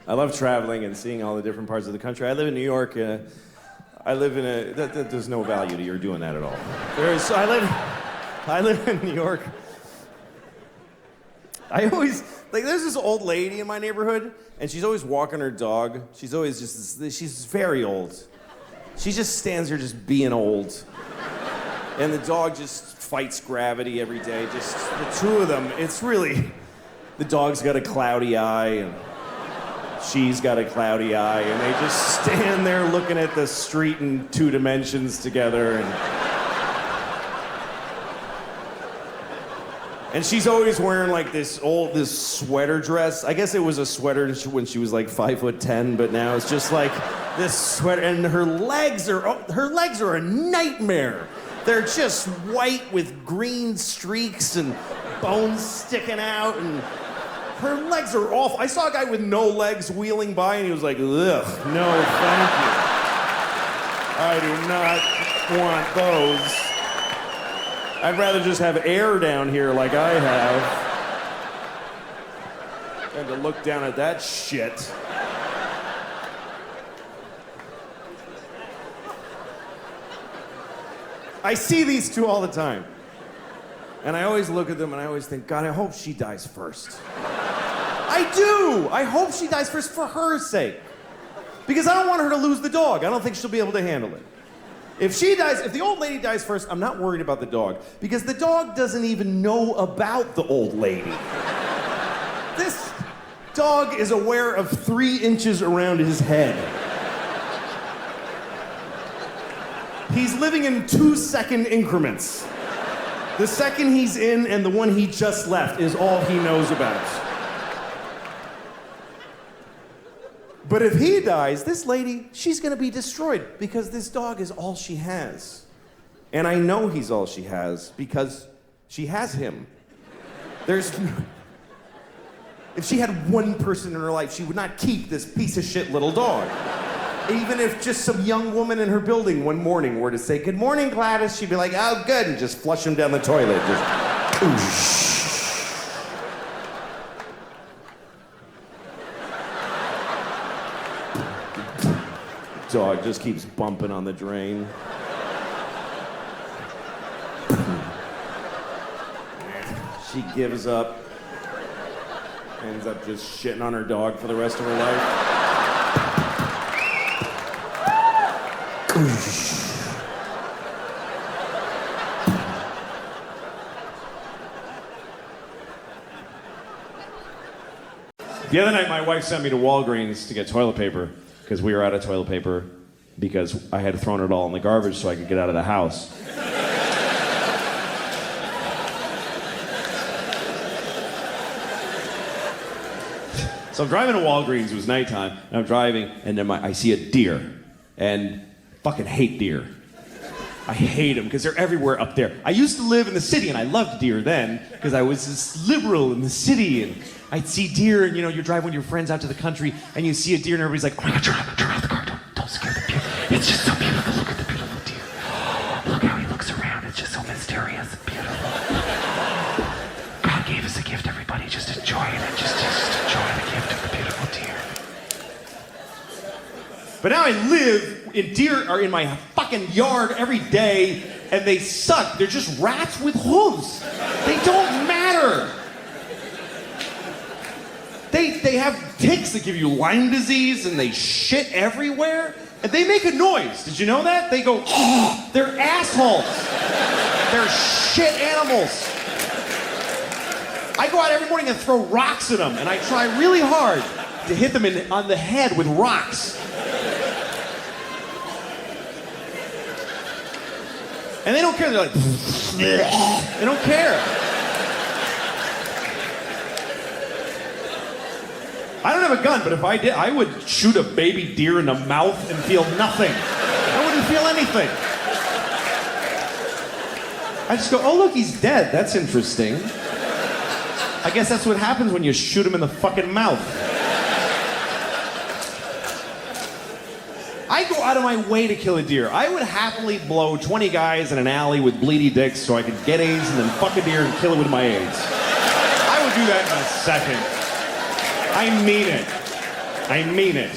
I love traveling and seeing all the different parts of the country. I live in New York. I live in a... there's no value to your doing that at all. I live in New York. I always... Like, there's this old lady in my neighborhood, and she's always walking her dog. She's always just... She's very old. She just stands there just being old. And the dog just fights gravity every day. Just the two of them, it's really... The dog's got a cloudy eye, and she's got a cloudy eye, and they just stand there looking at the street in 2 dimensions together, and she's always wearing like this sweater dress. I guess it was a sweater when she was like 5'10", but now it's just like this sweater, and her legs are a nightmare. They're just white with green streaks and bones sticking out, and her legs are awful. I saw a guy with no legs wheeling by, and he was like, ugh, no, thank you. I do not want those. I'd rather just have air down here like I have than to look down at that shit. I see these two all the time. And I always look at them and I always think, God, I hope she dies first. I do! I hope she dies first for her sake. Because I don't want her to lose the dog. I don't think she'll be able to handle it. If the old lady dies first, I'm not worried about the dog. Because the dog doesn't even know about the old lady. This dog is aware of 3 inches around his head. He's living in 2-second increments. The second he's in and the one he just left is all he knows about. But if he dies, this lady, she's gonna be destroyed because this dog is all she has. And I know he's all she has because she has him. If she had one person in her life, she would not keep this piece of shit little dog. Even if just some young woman in her building one morning were to say, "Good morning, Gladys," she'd be like, "Oh, good," and just flush him down the toilet. Just, dog just keeps bumping on the drain. She gives up. Ends up just shitting on her dog for the rest of her life. The other night, my wife sent me to Walgreens to get toilet paper because we were out of toilet paper because I had thrown it all in the garbage so I could get out of the house. So I'm driving to Walgreens, it was nighttime, and I'm driving, and then I see a deer. And I fucking hate deer. I hate them because they're everywhere up there. I used to live in the city and I loved deer then because I was this liberal in the city and I'd see deer and you're driving with your friends out to the country and you see a deer and everybody's like, "Oh my God, turn off the car, don't scare the deer. It's just so beautiful, look at the beautiful deer. Look how he looks around, it's just so mysterious and beautiful. God gave us a gift, everybody, just enjoy it, just enjoy the gift of the beautiful deer." But now I live deer are in my fucking yard every day, and they suck. They're just rats with hooves. They don't matter. They have ticks that give you Lyme disease, and they shit everywhere, and they make a noise. Did you know that? They go, oh, they're assholes. They're shit animals. I go out every morning and throw rocks at them, and I try really hard to hit them on the head with rocks. And they don't care. They're like, they don't care. I don't have a gun, but if I did, I would shoot a baby deer in the mouth and feel nothing. I wouldn't feel anything. I just go, "Oh, look, he's dead. That's interesting." I guess that's what happens when you shoot him in the fucking mouth. I go out of my way to kill a deer. I would happily blow 20 guys in an alley with bleedy dicks so I could get AIDS and then fuck a deer and kill it with my AIDS. I would do that in a second. I mean it. I mean it.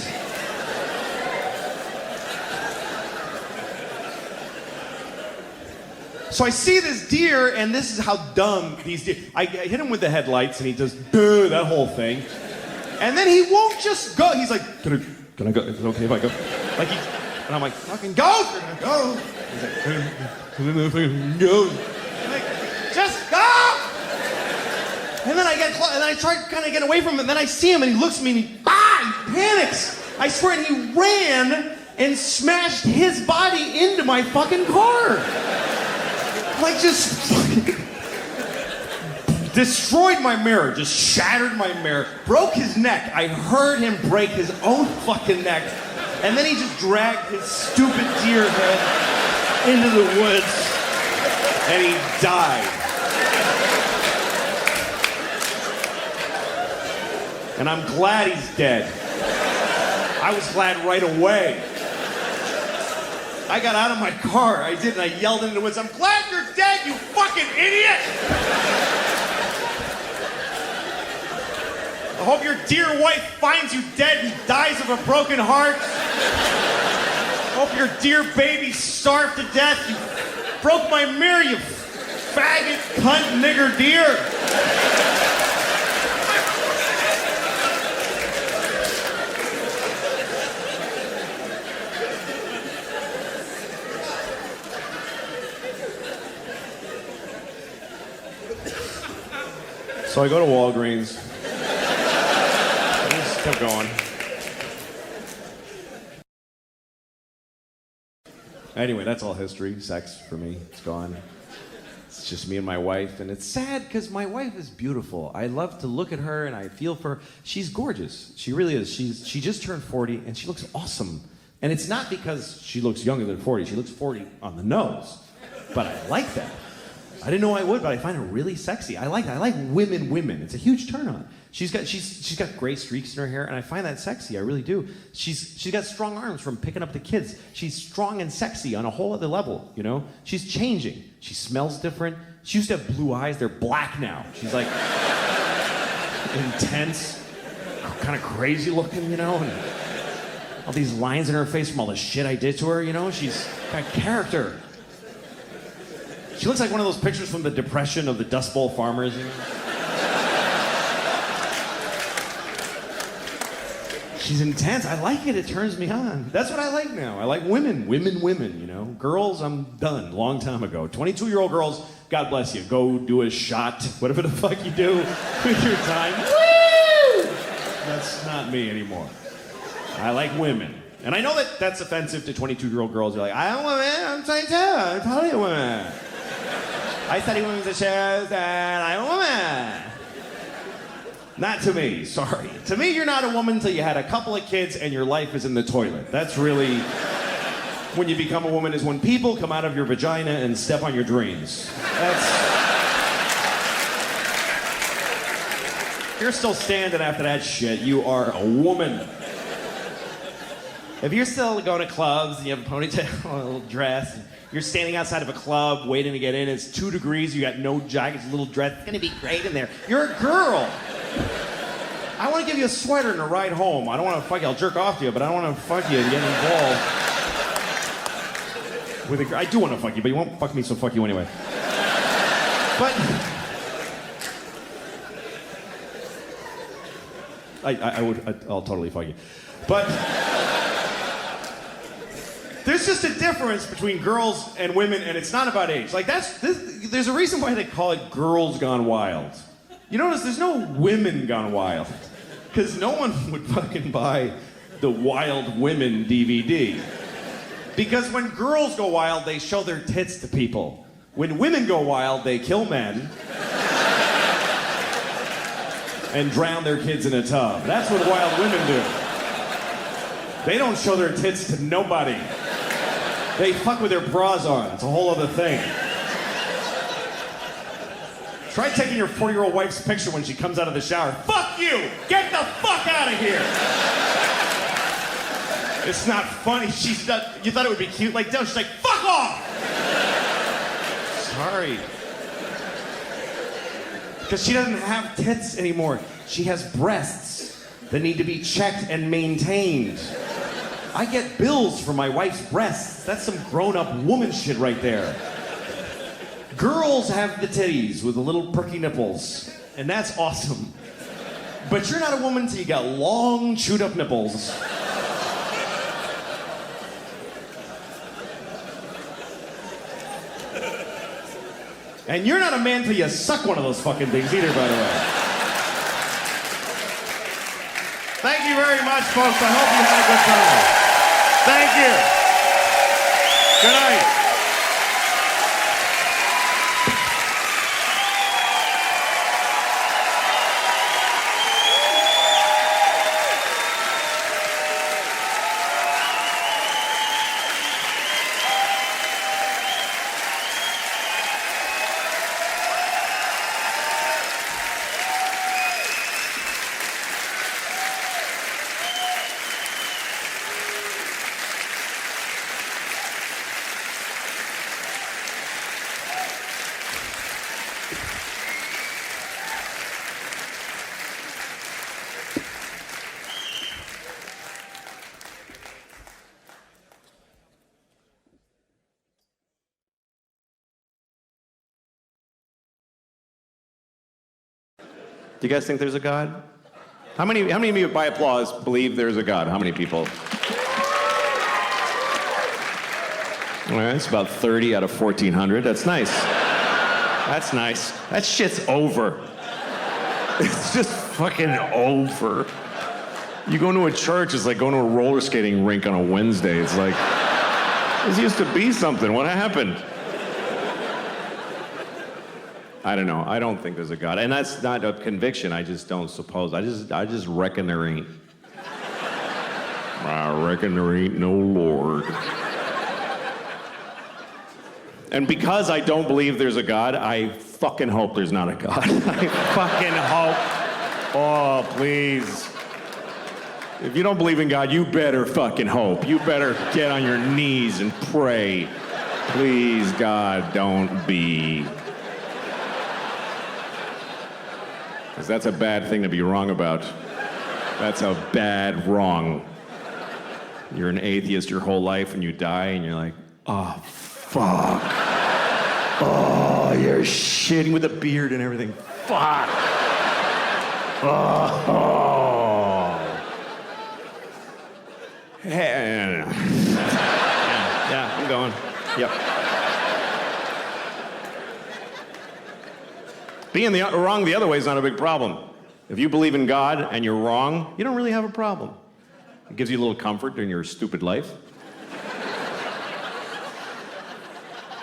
So I see this deer, and this is how dumb these deer. I hit him with the headlights, and he does that whole thing, and then he won't just go. He's like, "Can I go? Is it okay if I go?" And I'm like, "Fucking go! You're gonna go." He's like, "Can I go?" I'm like, "Just go!" And then I get close, and I try kind of get away from him, and then I see him, and he looks at me, and he panics. I swear, and he ran and smashed his body into my fucking car. Like, just fucking destroyed my mirror, just shattered my mirror, broke his neck. I heard him break his own fucking neck, and then he just dragged his stupid deer head into the woods, and he died. And I'm glad he's dead. I was glad right away. I got out of my car, I did, and I yelled into the woods, "I'm glad you're dead, you fucking idiot!" I hope your dear wife finds you dead and dies of a broken heart. I hope your dear baby starved to death. You broke my mirror, you faggot, cunt, nigger deer. So I go to Walgreens. I just kept going. Anyway, that's all history. Sex for me, it's gone. It's just me and my wife, and it's sad because my wife is beautiful. I love to look at her and I feel for her. She's gorgeous. She really is. She just turned 40 and she looks awesome. And it's not because she looks younger than 40. She looks 40 on the nose. But I like that. I didn't know I would, but I find her really sexy. I like that. I like women. It's a huge turn on. She's got gray streaks in her hair, and I find that sexy. I really do. She's got strong arms from picking up the kids. She's strong and sexy on a whole other level, you know? She's changing. She smells different. She used to have blue eyes. They're black now. She's like intense, kind of crazy looking, you know? And all these lines in her face from all the shit I did to her, you know? She's got character. She looks like one of those pictures from the Depression of the Dust Bowl farmers, you know? She's intense. I like it. It turns me on. That's what I like now. I like women, you know? Girls, I'm done. Long time ago. 22-year-old girls, God bless you. Go do a shot. Whatever the fuck you do with your time. Woo! That's not me anymore. I like women. And I know that that's offensive to 22-year-old girls. You're like, I'm a woman. I'm 22. I'm totally a woman. I study women's issues and I'm a woman. Not to me, sorry. To me, you're not a woman until you had a couple of kids and your life is in the toilet. That's really when you become a woman, is when people come out of your vagina and step on your dreams. If you're still standing after that shit, you are a woman. If you're still going to clubs and you have a ponytail and a little dress, you're standing outside of a club waiting to get in, it's 2 degrees, you got no jacket, a little dress, it's gonna be great in there. You're a girl. I want to give you a sweater and a ride home. I don't want to fuck you, I'll jerk off to you, but I don't want to fuck you and get involved with a girl. I do want to fuck you, but you won't fuck me, so fuck you anyway. But I'll totally fuck you. But there's just a difference between girls and women, and it's not about age. Like, there's a reason why they call it Girls Gone Wild. You notice there's no Women Gone Wild, because no one would fucking buy the Wild Women DVD. Because when girls go wild, they show their tits to people. When women go wild, they kill men and drown their kids in a tub. That's what wild women do. They don't show their tits to nobody. They fuck with their bras on. It's a whole other thing. Try taking your 40-year-old wife's picture when she comes out of the shower. Fuck you! Get the fuck out of here! It's not funny. She's not. You thought it would be cute? Like, no, she's like, fuck off! Sorry. Because she doesn't have tits anymore. She has breasts. that need to be checked and maintained. I get bills for my wife's breasts. That's some grown-up woman shit right there. Girls have the titties with the little perky nipples, and that's awesome. But you're not a woman till you got long, chewed-up nipples. And you're not a man till you suck one of those fucking things either, by the way. Thank you very much, folks. I hope you had a good time. Thank you. Good night. Do you guys think there's a God? How many of you, by applause, believe there's a God? How many people? All right, it's about 30 out of 1,400. That's nice. That's nice. That shit's over. It's just fucking over. You go to a church, it's like going to a roller skating rink on a Wednesday. It's like, this used to be something. What happened? I don't know. I don't think there's a God. And that's not a conviction. I just don't suppose. I just reckon there ain't. I reckon there ain't no Lord. And because I don't believe there's a God, I fucking hope there's not a God. I fucking hope. Oh, please. If you don't believe in God, you better fucking hope. You better get on your knees and pray. Please, God, don't be. Because that's a bad thing to be wrong about. That's a bad wrong. You're an atheist your whole life and you die and you're like, oh, fuck. Oh, you're shitting with a beard and everything. Fuck. Oh. Yeah, I'm going. Yep. Being wrong the other way is not a big problem. If you believe in God and you're wrong, you don't really have a problem. It gives you a little comfort during your stupid life.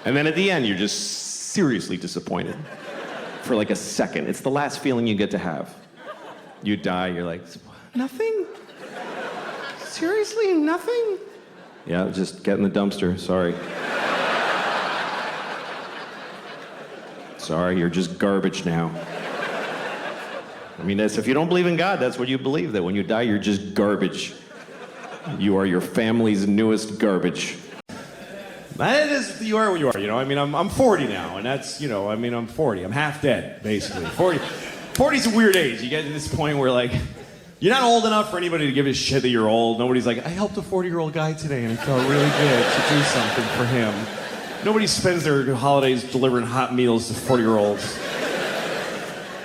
And then at the end, you're just seriously disappointed for like a second. It's the last feeling you get to have. You die, you're like, nothing? Seriously, nothing? Yeah, just get in the dumpster, sorry. Sorry, you're just garbage now. I mean, if you don't believe in God, that's what you believe, that when you die, you're just garbage. You are your family's newest garbage. That is, you are what you are, you know? I mean, I'm 40 now, and that's, you know, I mean, I'm 40. I'm half dead, basically. 40's a weird age. You get to this point where, like, you're not old enough for anybody to give a shit that you're old. Nobody's like, I helped a 40-year-old guy today, and it felt really good to do something for him. Nobody spends their holidays delivering hot meals to 40-year-olds.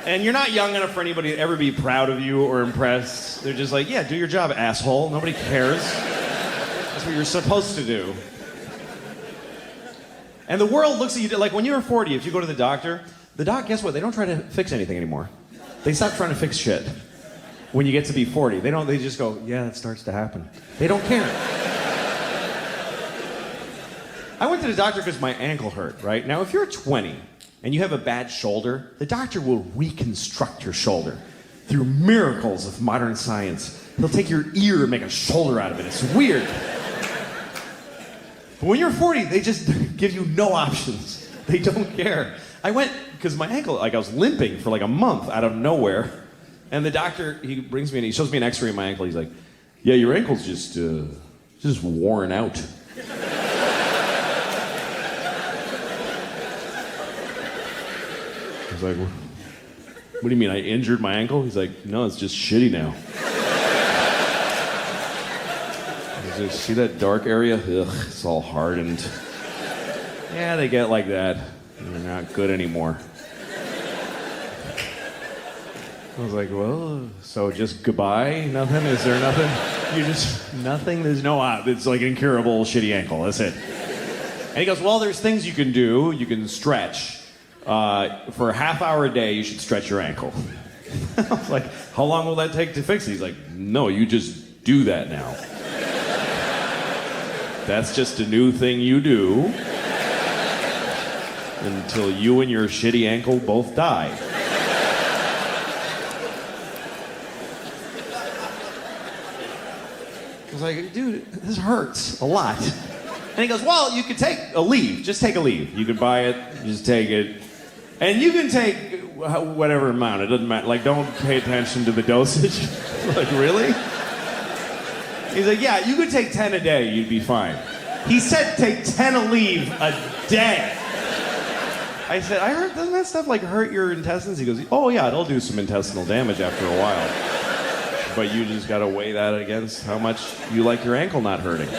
And you're not young enough for anybody to ever be proud of you or impressed. They're just like, yeah, do your job, asshole. Nobody cares. That's what you're supposed to do. And the world looks at you, like when you're 40, if you go to the doctor, guess what? They don't try to fix anything anymore. They stop trying to fix shit. When you get to be 40, they just go, yeah, it starts to happen. They don't care. I went to the doctor because my ankle hurt, right? Now, if you're 20 and you have a bad shoulder, the doctor will reconstruct your shoulder through miracles of modern science. He'll take your ear and make a shoulder out of it. It's weird. But when you're 40, they just give you no options. They don't care. I went because my ankle, like I was limping for like a month out of nowhere. And the doctor, he brings me in, he shows me an x-ray of my ankle. He's like, yeah, your ankle's just worn out. I was like, what do you mean, I injured my ankle? He's like, no, it's just shitty now. Just see that dark area? Ugh, it's all hardened. Yeah, they get like that. They're not good anymore. I was like, well, so just goodbye? Nothing? Is there nothing? You just, nothing? There's no, it's like incurable shitty ankle. That's it. And he goes, well, there's things you can do. You can stretch. For a half hour a day, you should stretch your ankle. I was like, how long will that take to fix it? He's like, no, you just do that now. That's just a new thing you do until you and your shitty ankle both die. I was like, dude, this hurts a lot. And he goes, well, you could take a leave. Just take a leave. You could buy it, just take it. And you can take whatever amount. It doesn't matter. Like, don't pay attention to the dosage. Like, really? He's like, yeah, you could take 10 a day. You'd be fine. He said take 10 a leave a day. I said, I heard, doesn't that stuff like hurt your intestines? He goes, oh yeah, it'll do some intestinal damage after a while. But you just gotta weigh that against how much you like your ankle not hurting.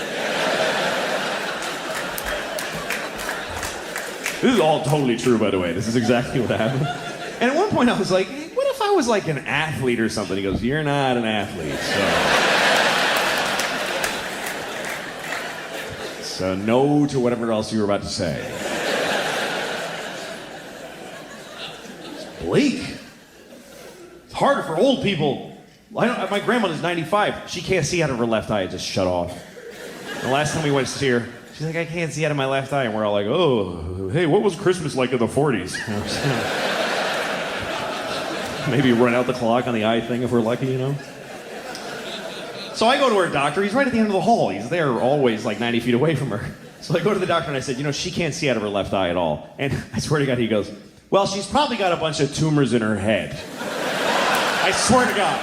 This is all totally true, by the way. This is exactly what happened. And at one point I was like, hey, what if I was like an athlete or something? He goes, you're not an athlete, so no to whatever else you were about to say. It's bleak. It's harder for old people. My grandmother's 95. She can't see out of her left eye. It just shut off. The last time we went to see her, she's like, I can't see out of my left eye. And we're all like, oh, hey, what was Christmas like in the 40s? Maybe run out the clock on the eye thing if we're lucky, you know? So I go to her doctor. He's right at the end of the hall. He's there always like 90 feet away from her. So I go to the doctor and I said, you know, she can't see out of her left eye at all. And I swear to God, he goes, well, she's probably got a bunch of tumors in her head. I swear to God.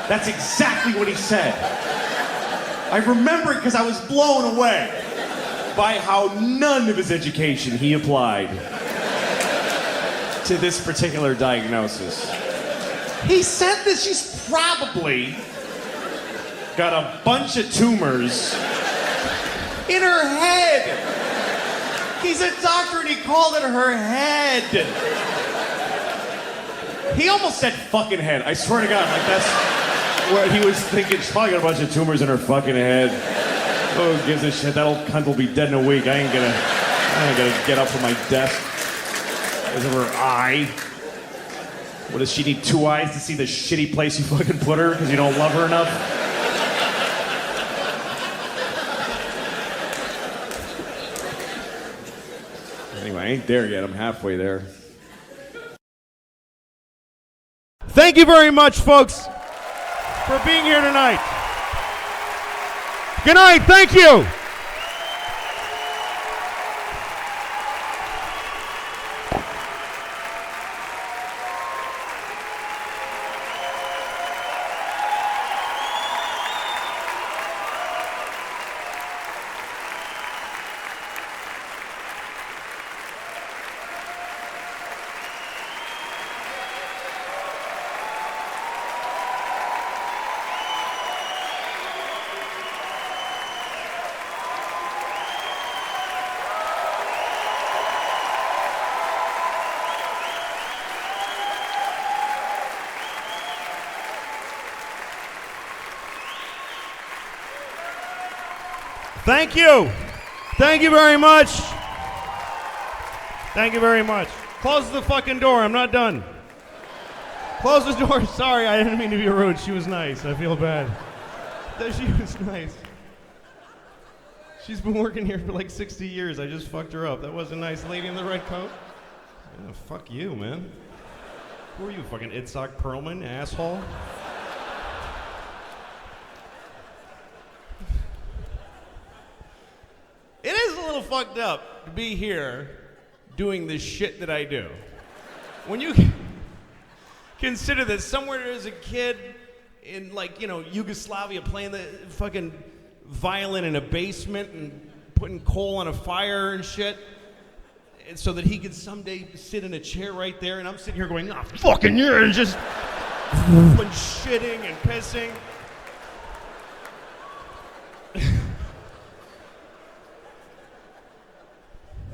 That's exactly what he said. I remember it because I was blown away by how none of his education he applied to this particular diagnosis. He said that she's probably got a bunch of tumors in her head. He's a doctor and he called it her head. He almost said fucking head. I swear to God, like that's what he was thinking. She's probably got a bunch of tumors in her fucking head. Oh, who gives a shit? That old cunt will be dead in a week. I ain't gonna get up from my desk. Because of her eye. What, does she need 2 eyes to see the shitty place you fucking put her because you don't love her enough? Anyway, I ain't there yet. I'm halfway there. Thank you very much, folks, for being here tonight. Good night. Thank you. Thank you. Thank you very much. Thank you very much. Close the fucking door. I'm not done. Close the door. Sorry, I didn't mean to be rude. She was nice. I feel bad. She was nice. She's been working here for like 60 years. I just fucked her up. That was a nice lady in the red coat. Yeah, fuck you, man. Who are you, fucking Itzhak Perlman, asshole? It is a little fucked up to be here doing the shit that I do. When you consider that somewhere as a kid in, like, you know, Yugoslavia playing the fucking violin in a basement and putting coal on a fire and shit, and so that he could someday sit in a chair right there, and I'm sitting here going, oh, fucking yeah, and just shitting and pissing.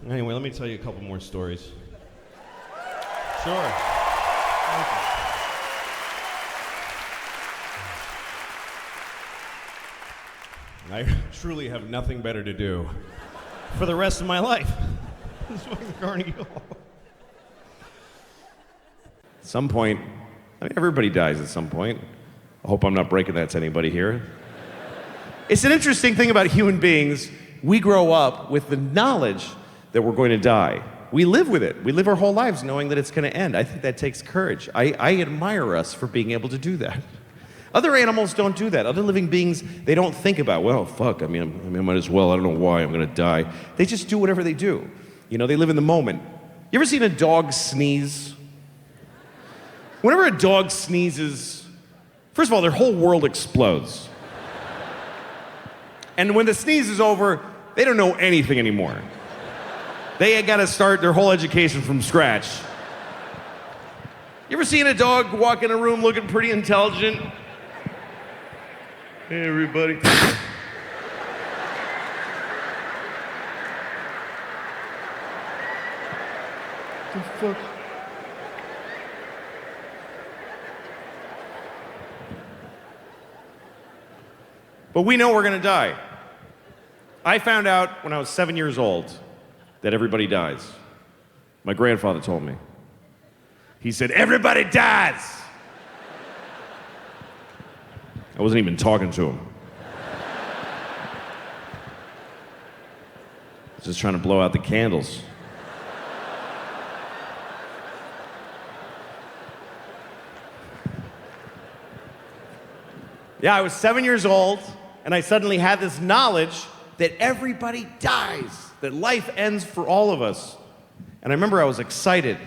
Anyway, let me tell you a couple more stories. Sure. I truly have nothing better to do for the rest of my life. Swing the Carnegie Hall. At some point, I mean, everybody dies at some point. I hope I'm not breaking that to anybody here. It's an interesting thing about human beings. We grow up with the knowledge that we're going to die. We live with it. We live our whole lives knowing that it's going to end. I think that takes courage. I admire us for being able to do that. Other animals don't do that. Other living beings, they don't think about, well, fuck, I might as well. I don't know why I'm going to die. They just do whatever they do. You know, they live in the moment. You ever seen a dog sneeze? Whenever a dog sneezes, first of all, their whole world explodes. And when the sneeze is over, they don't know anything anymore. They got to start their whole education from scratch. You ever seen a dog walk in a room looking pretty intelligent? Hey, everybody. What the fuck? But we know we're gonna die. I found out when I was 7 years old that everybody dies. My grandfather told me. He said, everybody dies. I wasn't even talking to him. I was just trying to blow out the candles. Yeah, I was 7 years old, and I suddenly had this knowledge that everybody dies, that life ends for all of us. And I remember I was excited.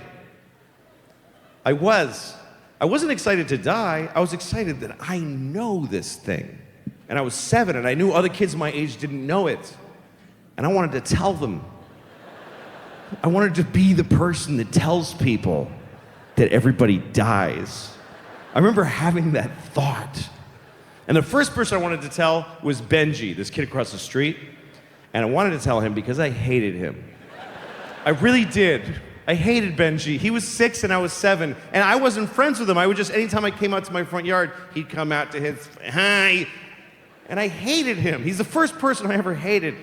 I wasn't excited to die. I was excited that I know this thing. And I was 7, and I knew other kids my age didn't know it. And I wanted to tell them. I wanted to be the person that tells people that everybody dies. I remember having that thought. And the first person I wanted to tell was Benji, this kid across the street. And I wanted to tell him because I hated him. I really did. I hated Benji. He was 6 and I was 7. And I wasn't friends with him. I would just, anytime I came out to my front yard, he'd come out to his, hi. And I hated him. He's the first person I ever hated.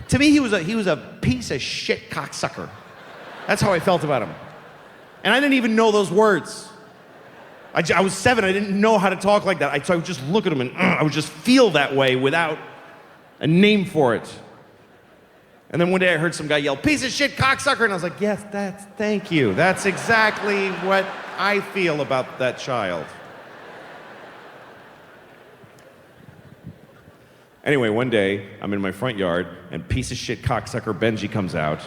To me, he was a piece of shit cocksucker. That's how I felt about him. And I didn't even know those words. I was 7, I didn't know how to talk like that. So I would just look at him and I would just feel that way without a name for it. And then one day I heard some guy yell, piece of shit cocksucker, and I was like, yes, thank you. That's exactly what I feel about that child. Anyway, one day I'm in my front yard and piece of shit cocksucker Benji comes out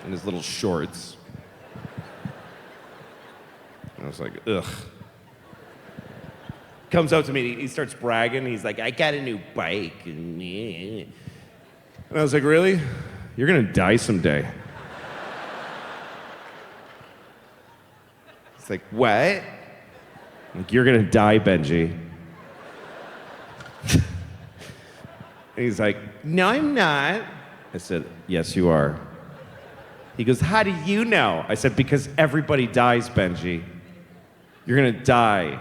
in his little shorts. And I was like, ugh. Comes up to me, he starts bragging. He's like, I got a new bike. And I was like, really? You're gonna die someday. It's like, what? Like, you're gonna die, Benji. And he's like, no, I'm not. I said, yes, you are. He goes, how do you know? I said, because everybody dies, Benji. You're gonna die.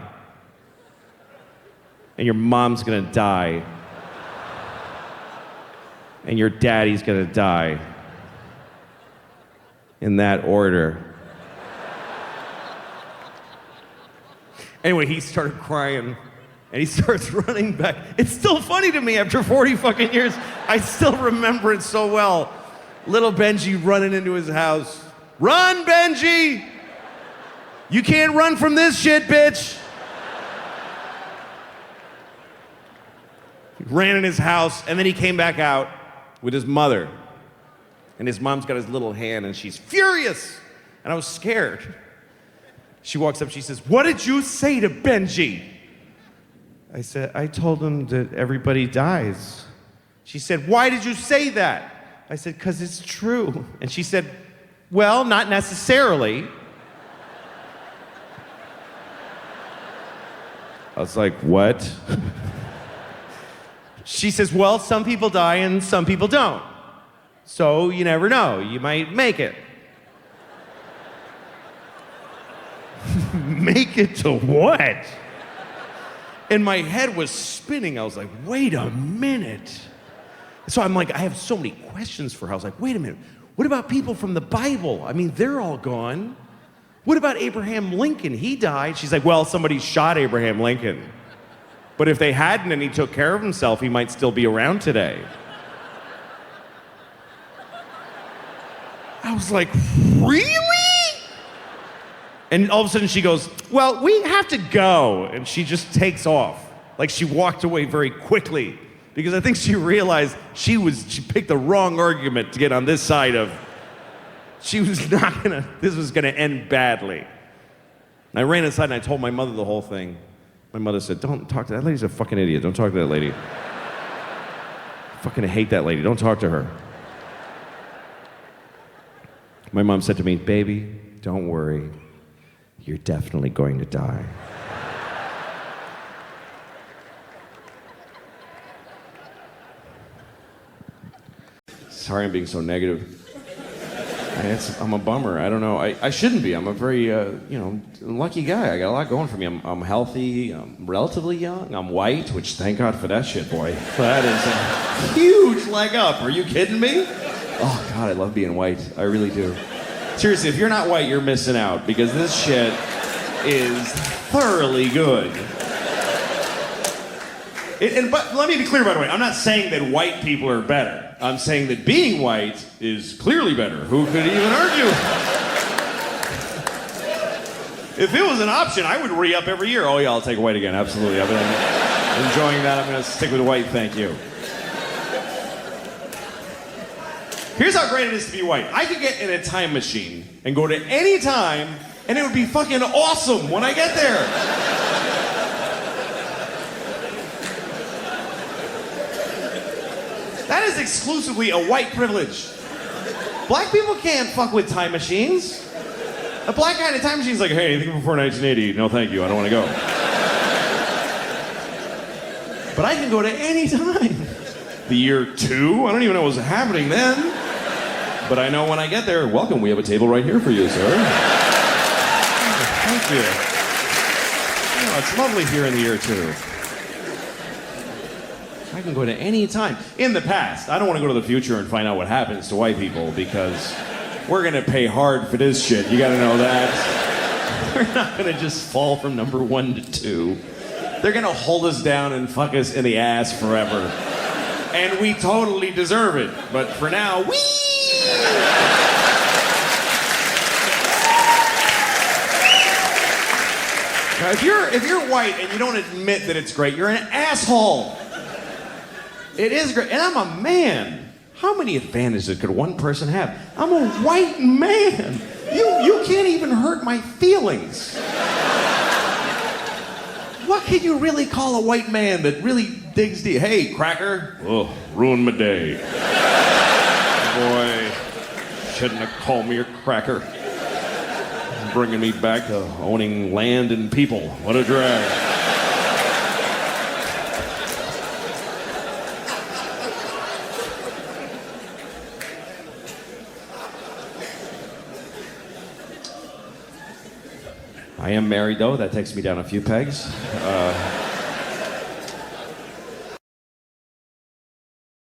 And your mom's gonna die. And your daddy's gonna die. In that order. Anyway, he started crying. And he starts running back. It's still funny to me after 40 fucking years. I still remember it so well. Little Benji running into his house. Run, Benji! You can't run from this shit, bitch! He ran in his house, and then he came back out with his mother. And his mom's got his little hand, and she's furious. And I was scared. She walks up, she says, what did you say to Benji? I said, I told him that everybody dies. She said, why did you say that? I said, because it's true. And she said, well, not necessarily. I was like, what? She says, well, some people die and some people don't. So you never know. You might make it. Make it to what? And my head was spinning. I was like, wait a minute. So I'm like, I have so many questions for her. I was like, wait a minute. What about people from the Bible? I mean, they're all gone. What about Abraham Lincoln? He died. She's like, well, somebody shot Abraham Lincoln. But if they hadn't and he took care of himself, he might still be around today. I was like, really? And all of a sudden she goes, well, we have to go. And she just takes off. Like she walked away very quickly because I think she realized she picked the wrong argument to get on this side of, this was gonna end badly. And I ran inside and I told my mother the whole thing. My mother said, don't talk to that lady's a fucking idiot. Don't talk to that lady. I fucking hate that lady. Don't talk to her. My mom said to me, baby, don't worry. You're definitely going to die. Sorry I'm being so negative. I'm a bummer. I don't know. I shouldn't be. I'm a very, lucky guy. I got a lot going for me. I'm healthy. I'm relatively young. I'm white, which thank God for that shit, boy. That is a huge leg up. Are you kidding me? Oh, God, I love being white. I really do. Seriously, if you're not white, you're missing out because this shit is thoroughly good. But let me be clear, by the way. I'm not saying that white people are better. I'm saying that being white is clearly better. Who could even argue? If it was an option, I would re-up every year. Oh, yeah, I'll take white again. Absolutely. I've been enjoying that. I'm going to stick with white. Thank you. Here's how great it is to be white. I could get in a time machine and go to any time, and it would be fucking awesome when I get there. That is exclusively a white privilege. Black people can't fuck with time machines. A black guy in a time machine is like, hey, anything before 1980? No, thank you. I don't want to go. But I can go to any time. The year 2? I don't even know what's happening then. But I know when I get there, welcome, we have a table right here for you, sir. Thank you. Oh, it's lovely here in the year 2. I can go to any time. In the past, I don't want to go to the future and find out what happens to white people because we're going to pay hard for this shit. You got to know that. We're not going to just fall from number 1 to 2. They're going to hold us down and fuck us in the ass forever. And we totally deserve it. But for now, whee! Now, if you're white and you don't admit that it's great, you're an asshole. It is great. And I'm a man. How many advantages could one person have? I'm a white man. You can't even hurt my feelings. What can you really call a white man that really digs deep? Hey, cracker. Oh, ruined my day. Boy, shouldn't have called me a cracker. Bringing me back to owning land and people. What a drag. I am married, though. That takes me down a few pegs.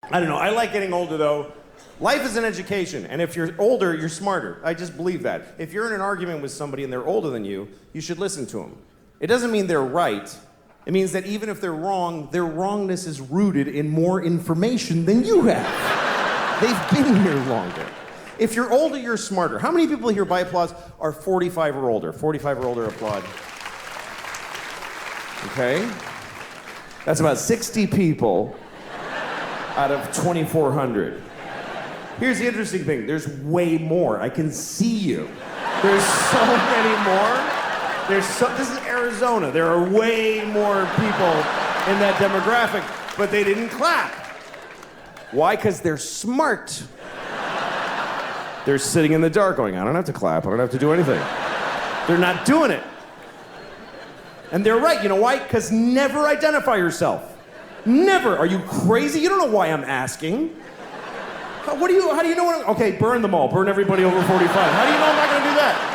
I don't know. I like getting older, though. Life is an education, and if you're older, you're smarter. I just believe that. If you're in an argument with somebody and they're older than you should listen to them. It doesn't mean they're right. It means that even if they're wrong, their wrongness is rooted in more information than you have. They've been here longer. If you're older, you're smarter. How many people here by applause are 45 or older? 45 or older applaud. Okay? That's about 60 people out of 2,400. Here's the interesting thing. There's way more. I can see you. There's so many more. This is Arizona. There are way more people in that demographic, but they didn't clap. Why? Because they're smart. They're sitting in the dark going, I don't have to clap. I don't have to do anything. They're not doing it. And they're right. You know why? Because never identify yourself. Never. Are you crazy? You don't know why I'm asking. How do you know when okay, burn them all. Burn everybody over 45. How do you know I'm not going to do that?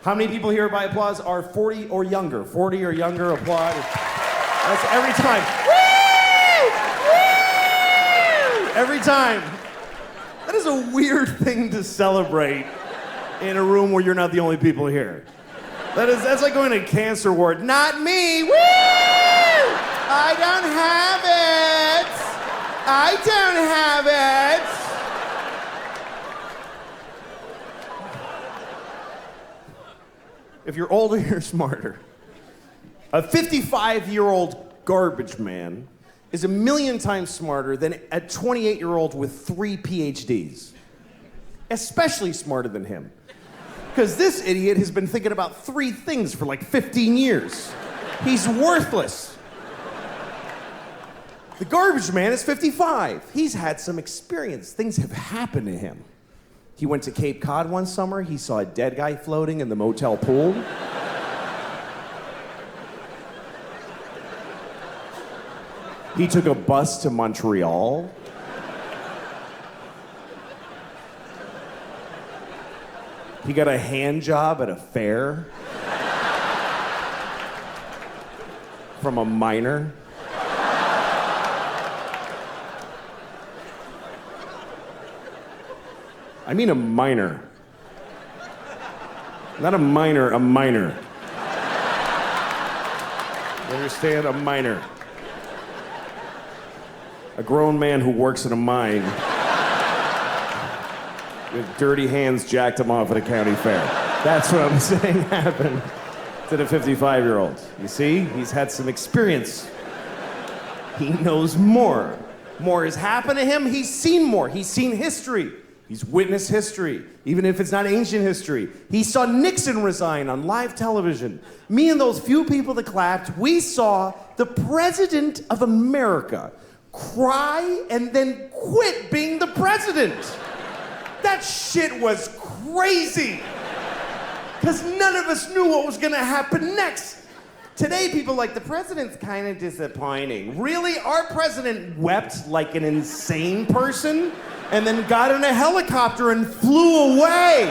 How many people here by applause are 40 or younger? 40 or younger, applaud. That's every time. Woo! Woo! Every time. That is a weird thing to celebrate in a room where you're not the only people here. That's like going to a cancer ward. Not me. Woo! I don't have it. I don't have it. If you're older, you're smarter. A 55-year-old garbage man is 1,000,000 times smarter than a 28-year-old with 3 PhDs. Especially smarter than him. Because this idiot has been thinking about 3 things for like 15 years. He's worthless. The garbage man is 55. He's had some experience. Things have happened to him. He went to Cape Cod one summer. He saw a dead guy floating in the motel pool. He took a bus to Montreal. He got a hand job at a fair from a miner. I mean a minor. Not a minor, a minor. You understand? A minor. A grown man who works in a mine with dirty hands jacked him off at a county fair. That's what I'm saying happened to the 55-year-old. You see? He's had some experience. He knows more. More has happened to him. He's seen more. He's seen history. He's witnessed history, even if it's not ancient history. He saw Nixon resign on live television. Me and those few people that clapped, we saw the President of America cry and then quit being the president. That shit was crazy. Because none of us knew what was going to happen next. Today, people are like, the president's kind of disappointing. Really? Our president wept like an insane person and then got in a helicopter and flew away.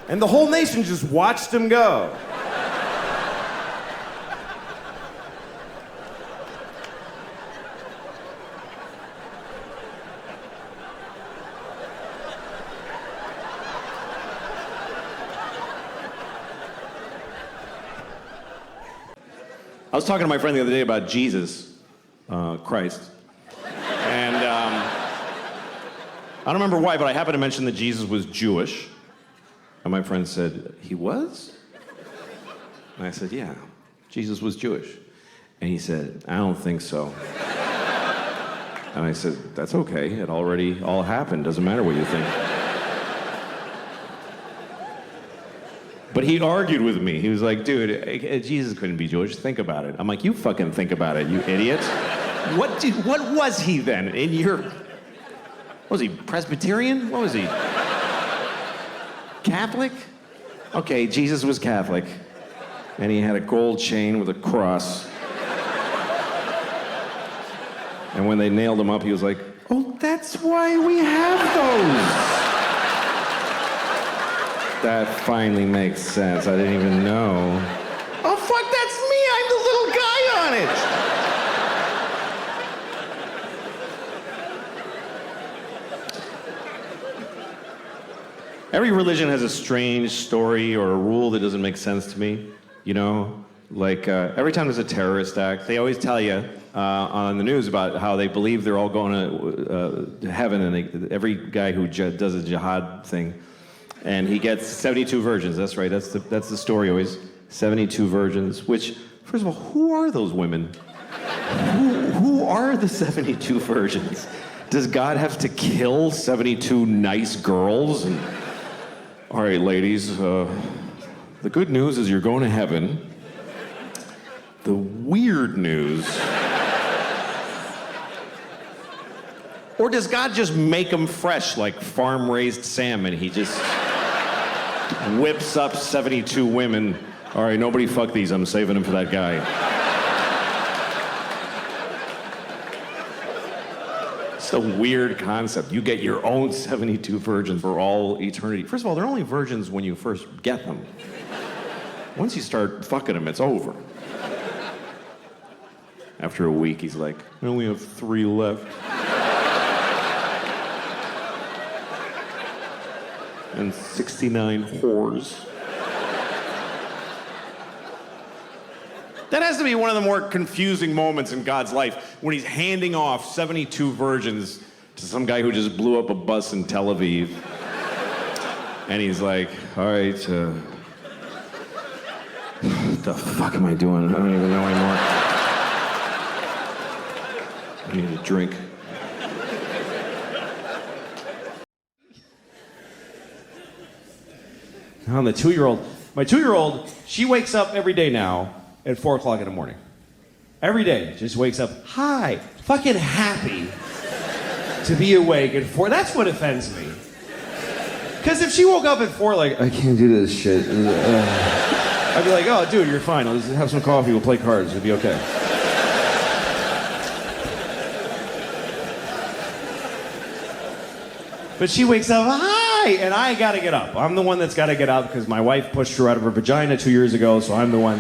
And the whole nation just watched him go. I was talking to my friend the other day about Jesus, Christ. And I don't remember why, but I happened to mention that Jesus was Jewish. And my friend said, he was? And I said, yeah, Jesus was Jewish. And he said, I don't think so. And I said, that's okay. It already all happened. Doesn't matter what you think. But he argued with me. He was like, dude, Jesus couldn't be Jewish. Think about it. I'm like, you fucking think about it, you idiot. What was he then? Was he Presbyterian? What was he? Catholic? Okay, Jesus was Catholic. And he had a gold chain with a cross. And when they nailed him up, he was like, oh, that's why we have those. That finally makes sense. I didn't even know. Oh, fuck, that's me. I'm the little guy on it. Every religion has a strange story or a rule that doesn't make sense to me. You know? Like, every time there's a terrorist act, they always tell you on the news about how they believe they're all going to heaven, and every guy who does a jihad thing, and he gets 72 virgins. That's right. That's the story always. 72 virgins. Which, first of all, who are those women? Who are the 72 virgins? Does God have to kill 72 nice girls? And, all right, ladies. The good news is you're going to heaven. The weird news. Or does God just make them fresh like farm-raised salmon? He just whips up 72 women. All right, nobody fuck these. I'm saving them for that guy. It's a weird concept. You get your own 72 virgins for all eternity. First of all, they're only virgins when you first get them. Once you start fucking them, it's over. After a week, he's like, I only have 3 left. And 69 whores. That has to be one of the more confusing moments in God's life, when he's handing off 72 virgins To some guy who just blew up a bus in Tel Aviv. And he's like, all right, what the fuck am I doing? I don't even know anymore. I need a drink. Now, my 2-year-old, she wakes up every day now at 4 o'clock in the morning. Every day, just wakes up, hi, fucking happy to be awake at 4. That's what offends me. Because if she woke up at 4 like, I can't do this shit, I'd be like, oh, dude, you're fine. Let's have some coffee, we'll play cards, it'll be okay. But she wakes up, hi, and I gotta get up. I'm the one that's gotta get up because my wife pushed her out of her vagina 2 years ago, so I'm the one.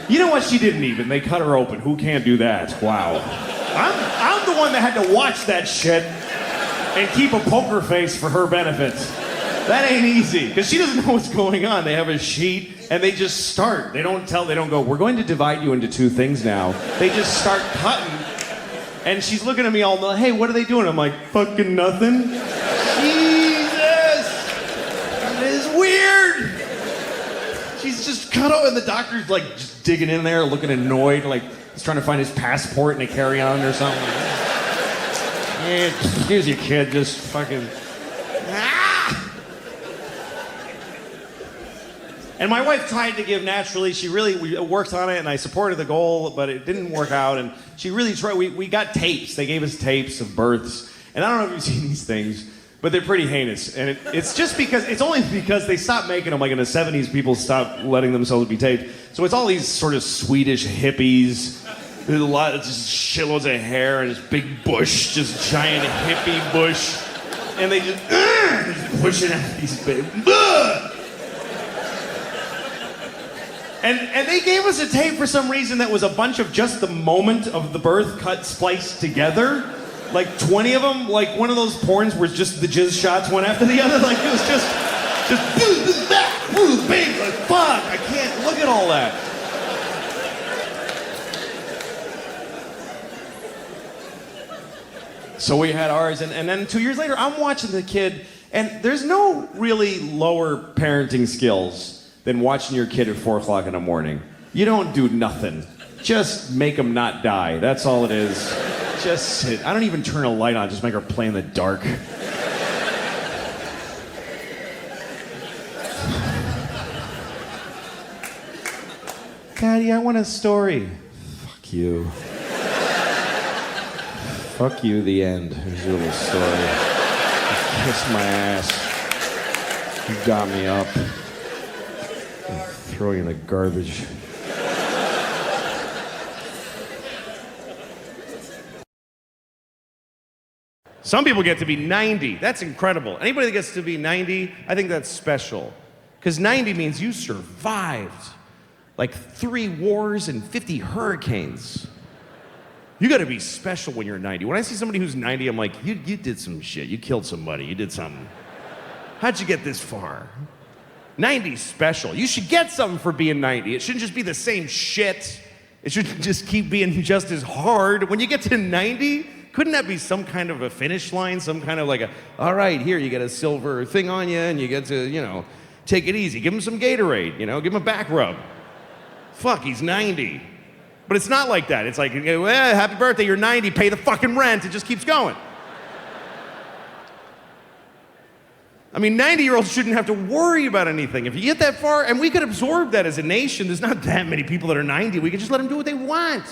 You know what? She didn't even. They cut her open. Who can't do that? Wow. I'm the one that had to watch that shit and keep a poker face for her benefit. That ain't easy, because she doesn't know what's going on. They have a sheet, and they just start. They don't go, we're going to divide you into 2 things now. They just start cutting. And she's looking at me all, hey, what are they doing? I'm like, fucking nothing. Jesus! It is weird! She's just cut off, and the doctor's like just digging in there, looking annoyed, like he's trying to find his passport in a carry-on or something. Yeah, here's your kid, just fucking... And my wife tried to give naturally. We worked on it, and I supported the goal, but it didn't work out. And she really tried. We got tapes. They gave us tapes of births. And I don't know if you've seen these things, but they're pretty heinous. And it's only because they stopped making them. Like in the 70s, people stopped letting themselves be taped. So it's all these sort of Swedish hippies. There's a lot of just shitloads of hair and this big bush, just giant hippie bush. And they just pushing out these big... And they gave us a tape for some reason that was a bunch of just the moment of the birth cut spliced together. Like 20 of them, like one of those porns where just the jizz shots one after the other. Like it was just bang, like fuck, I can't look at all that. So we had ours, and then 2 years later, I'm watching the kid, and there's no really lower parenting skills than watching your kid at 4 o'clock in the morning. You don't do nothing. Just make them not die. That's all it is. Just sit. I don't even turn a light on. Just make her play in the dark. Daddy, I want a story. Fuck you. Fuck you, the end. Here's your little story. Kiss my ass. You got me up. Throw you in the garbage. Some people get to be 90. That's incredible. Anybody that gets to be 90, I think that's special. Because 90 means you survived like 3 wars and 50 hurricanes. You gotta be special when you're 90. When I see somebody who's 90, I'm like, you did some shit. You killed somebody. You did something. How'd you get this far? 90's special. You should get something for being 90. It shouldn't just be the same shit. It should just keep being just as hard. When you get to 90, couldn't that be some kind of a finish line? Some kind of like all right, here, you get a silver thing on you, and you get to, take it easy. Give him some Gatorade, give him a back rub. Fuck, he's 90. But it's not like that. It's like, well, happy birthday, you're 90, pay the fucking rent. It just keeps going. I mean, 90-year-olds shouldn't have to worry about anything. If you get that far, and we could absorb that as a nation, there's not that many people that are 90. We could just let them do what they want.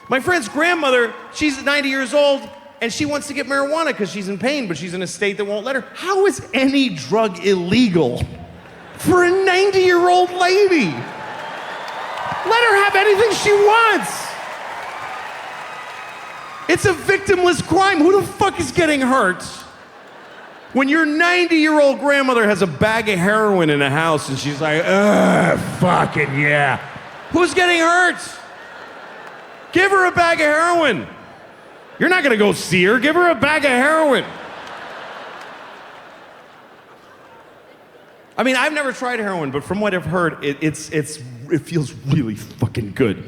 My friend's grandmother, she's 90 years old, And she wants to get marijuana because she's in pain, but she's in a state that won't let her. How is any drug illegal for a 90-year-old lady? Let her have anything she wants. It's a victimless crime. Who the fuck is getting hurt? When your 90-year-old grandmother has a bag of heroin in the house and she's like, fucking yeah. Who's getting hurt? Give her a bag of heroin. You're not gonna go see her. Give her a bag of heroin. I mean, I've never tried heroin, but from what I've heard, it feels really fucking good.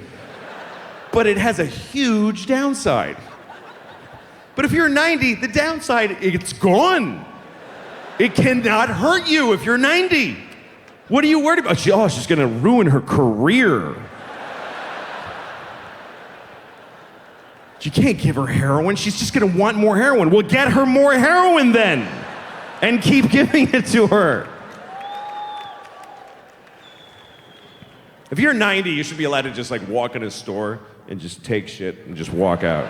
But it has a huge downside. But if you're 90, the downside, it's gone. It cannot hurt you if you're 90. What are you worried about? She's gonna ruin her career. You can't give her heroin. She's just gonna want more heroin. Well, get her more heroin then, and keep giving it to her. If you're 90, you should be allowed to just like walk in a store and just take shit and just walk out.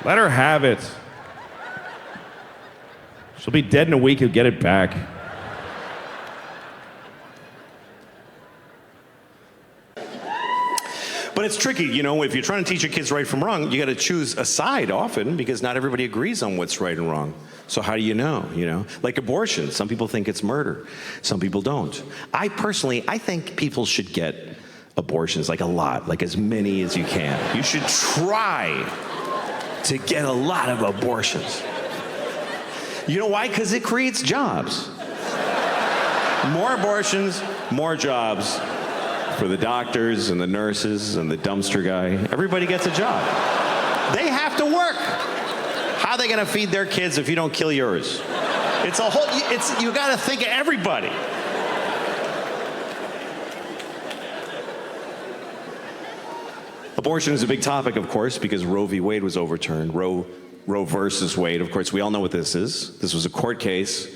Let her have it. She'll be dead in a week, you'll get it back. But it's tricky, you know, if you're trying to teach your kids right from wrong, you got to choose a side often because not everybody agrees on what's right and wrong. So how do you know? Like abortion, some people think it's murder, some people don't. I think people should get abortions, like a lot, like as many as you can. You should try to get a lot of abortions. You know why? Because it creates jobs. More abortions, more jobs. For the doctors and the nurses and the dumpster guy. Everybody gets a job. They have to work. How are they gonna feed their kids if you don't kill yours? You gotta think of everybody. Abortion is a big topic, of course, because Roe v. Wade was overturned. Roe versus Wade, of course, we all know what this is. This was a court case.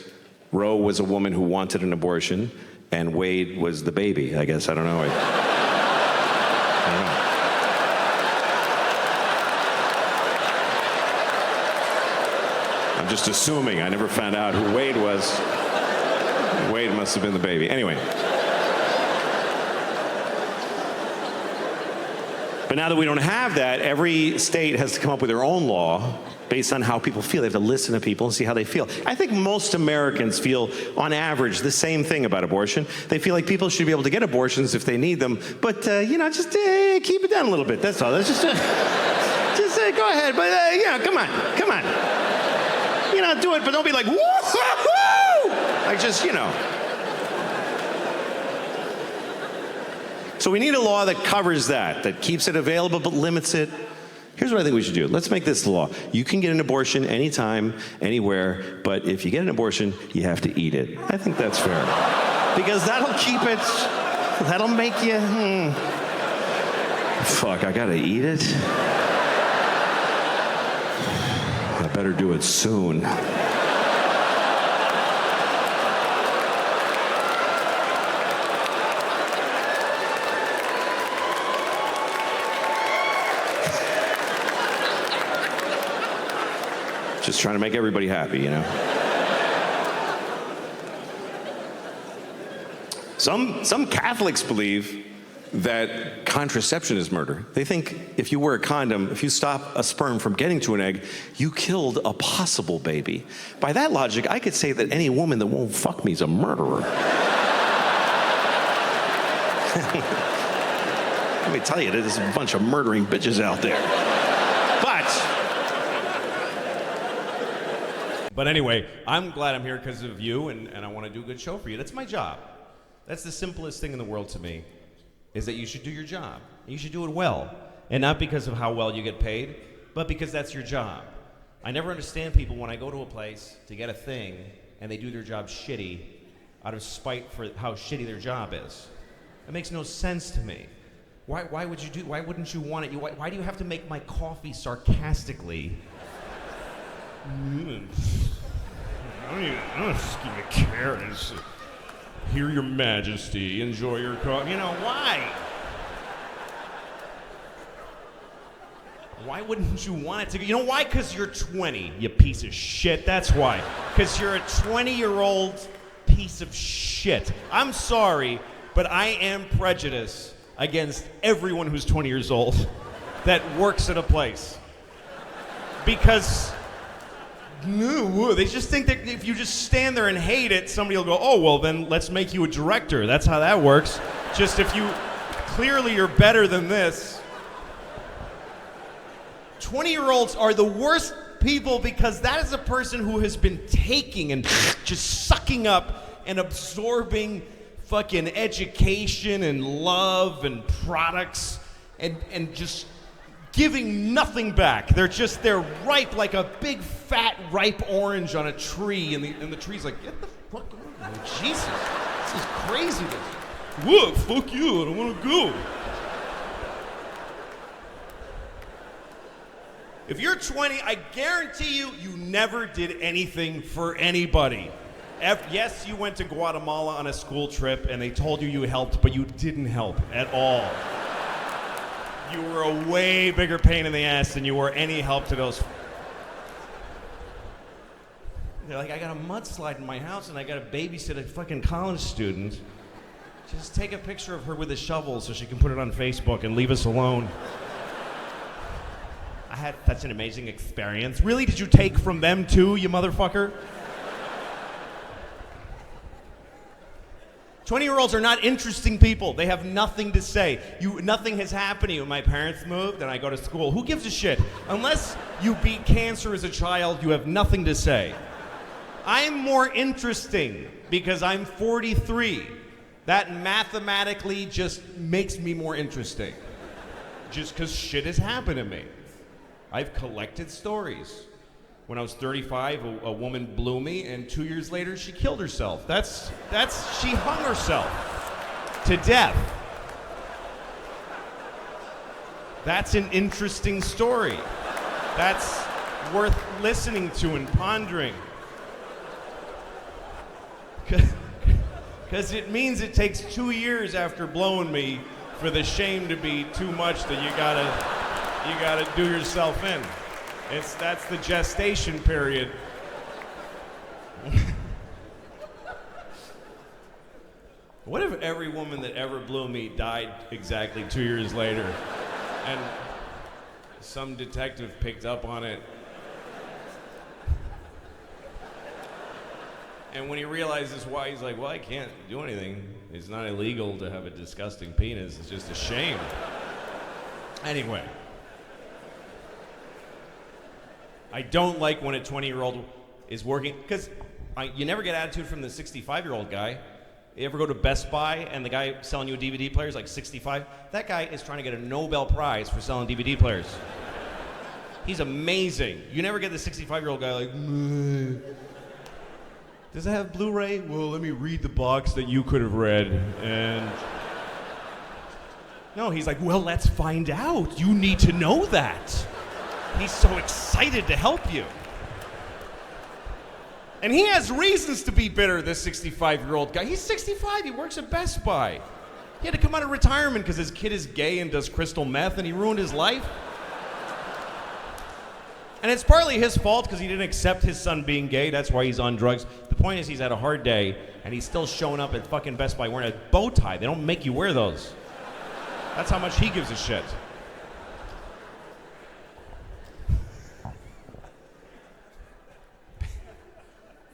Roe was a woman who wanted an abortion. And Wade was the baby, I guess. I don't know. I don't know. I'm just assuming. I never found out who Wade was. Wade must have been the baby. Anyway. But now that we don't have that, every state has to come up with their own law based on how people feel. They have to listen to people and see how they feel. I think most Americans feel, on average, the same thing about abortion. They feel like people should be able to get abortions if they need them, but, just keep it down a little bit. That's all. That's just go ahead, but, come on. Do it, but don't be like, woo-hoo-hoo! Like, So we need a law that covers that keeps it available but limits it. Here's what I think we should do. Let's make this the law. You can get an abortion anytime, anywhere, but if you get an abortion, you have to eat it. I think that's fair. Because that'll make you, fuck, I gotta eat it? I better do it soon. Just trying to make everybody happy, Some Catholics believe that contraception is murder. They think if you wear a condom, if you stop a sperm from getting to an egg, you killed a possible baby. By that logic, I could say that any woman that won't fuck me is a murderer. Let me tell you, there's a bunch of murdering bitches out there. But anyway, I'm glad I'm here because of you, and I want to do a good show for you. That's my job. That's the simplest thing in the world to me, is that you should do your job. You should do it well. And not because of how well you get paid, but because that's your job. I never understand people when I go to a place to get a thing, and they do their job shitty out of spite for how shitty their job is. It makes no sense to me. Why wouldn't you want it? Why do you have to make my coffee sarcastically? I don't give a care. Hear your majesty, enjoy your coffee. Why? Why wouldn't you want it to go? You know why? Because you're 20, you piece of shit. That's why. Because you're a 20-year-old piece of shit. I'm sorry, but I am prejudiced against everyone who's 20 years old that works at a place. Because they just think that if you just stand there and hate it, somebody will go, oh, well, then let's make you a director. That's how that works. Just if you, clearly you're better than this. 20-year-olds are the worst people because that is a person who has been taking and just sucking up and absorbing fucking education and love and products and just giving nothing back. They're ripe like a big fat ripe orange on a tree, and the tree's like, get the fuck out of here. Jesus, this is crazy. What? Fuck you, I don't want to go. If you're 20, I guarantee you never did anything for anybody. Yes, you went to Guatemala on a school trip and they told you you helped, but you didn't help at all. You were a way bigger pain in the ass than you were any help to those. They're like, I got a mudslide in my house and I got to babysit a fucking college student. Just take a picture of her with a shovel so she can put it on Facebook and leave us alone. I had such an amazing experience. Really? Did you take from them too, you motherfucker? 20-year-olds are not interesting people. They have nothing to say. Nothing has happened to you. My parents moved and I go to school. Who gives a shit? Unless you beat cancer as a child, you have nothing to say. I'm more interesting because I'm 43. That mathematically just makes me more interesting. Just because shit has happened to me. I've collected stories. When I was 35, a woman blew me, and 2 years later, she killed herself. She hung herself to death. That's an interesting story. That's worth listening to and pondering. Because it means it takes 2 years after blowing me for the shame to be too much that you gotta do yourself in. That's the gestation period. What if every woman that ever blew me died exactly 2 years later and some detective picked up on it? And when he realizes why, he's like, well, I can't do anything. It's not illegal to have a disgusting penis. It's just a shame. Anyway. I don't like when a 20-year-old is working, because you never get attitude from the 65-year-old guy. You ever go to Best Buy and the guy selling you a DVD player is like 65? That guy is trying to get a Nobel Prize for selling DVD players. He's amazing. You never get the 65-year-old guy like, does it have Blu-ray? Well, let me read the box that you could have read. And no, he's like, well, let's find out. You need to know that. He's so excited to help you. And he has reasons to be bitter, this 65-year-old guy. He's 65, he works at Best Buy. He had to come out of retirement because his kid is gay and does crystal meth and he ruined his life. And it's partly his fault because he didn't accept his son being gay. That's why he's on drugs. The point is he's had a hard day and he's still showing up at fucking Best Buy wearing a bow tie. They don't make you wear those. That's how much he gives a shit.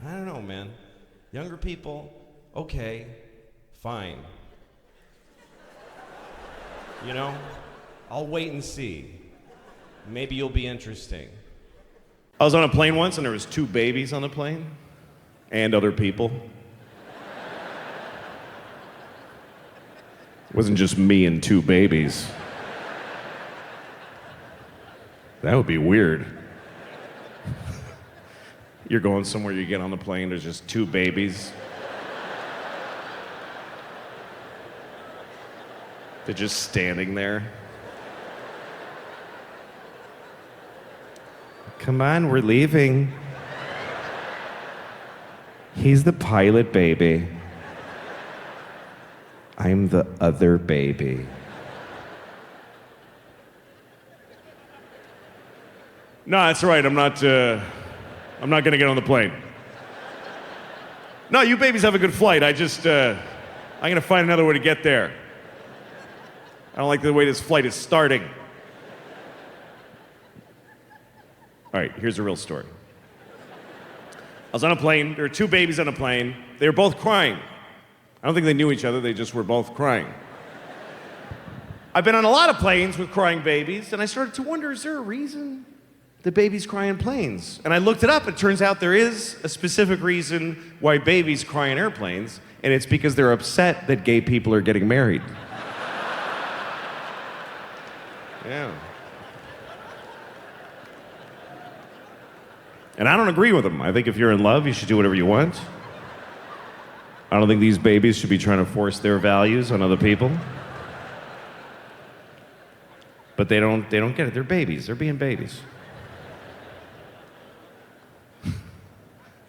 I don't know, man. Younger people, okay, fine. You know, I'll wait and see. Maybe you'll be interesting. I was on a plane once and there was 2 babies on the plane and other people. It wasn't just me and 2 babies. That would be weird. You're going somewhere, you get on the plane, there's just 2 babies. They're just standing there. Come on, we're leaving. He's the pilot baby. I'm the other baby. No, that's all right. I'm not gonna get on the plane. No, you babies have a good flight. I'm gonna find another way to get there. I don't like the way this flight is starting. All right, here's a real story. I was on a plane. There were two babies on a plane. They were both crying. I don't think they knew each other. They just were both crying. I've been on a lot of planes with crying babies, and I started to wonder, is there a reason that babies cry in planes? And I looked it up. It turns out there is a specific reason why babies cry in airplanes, and it's because they're upset that gay people are getting married. Yeah. And I don't agree with them. I think if you're in love, you should do whatever you want. I don't think these babies should be trying to force their values on other people. But they don't get it. They're babies. They're being babies.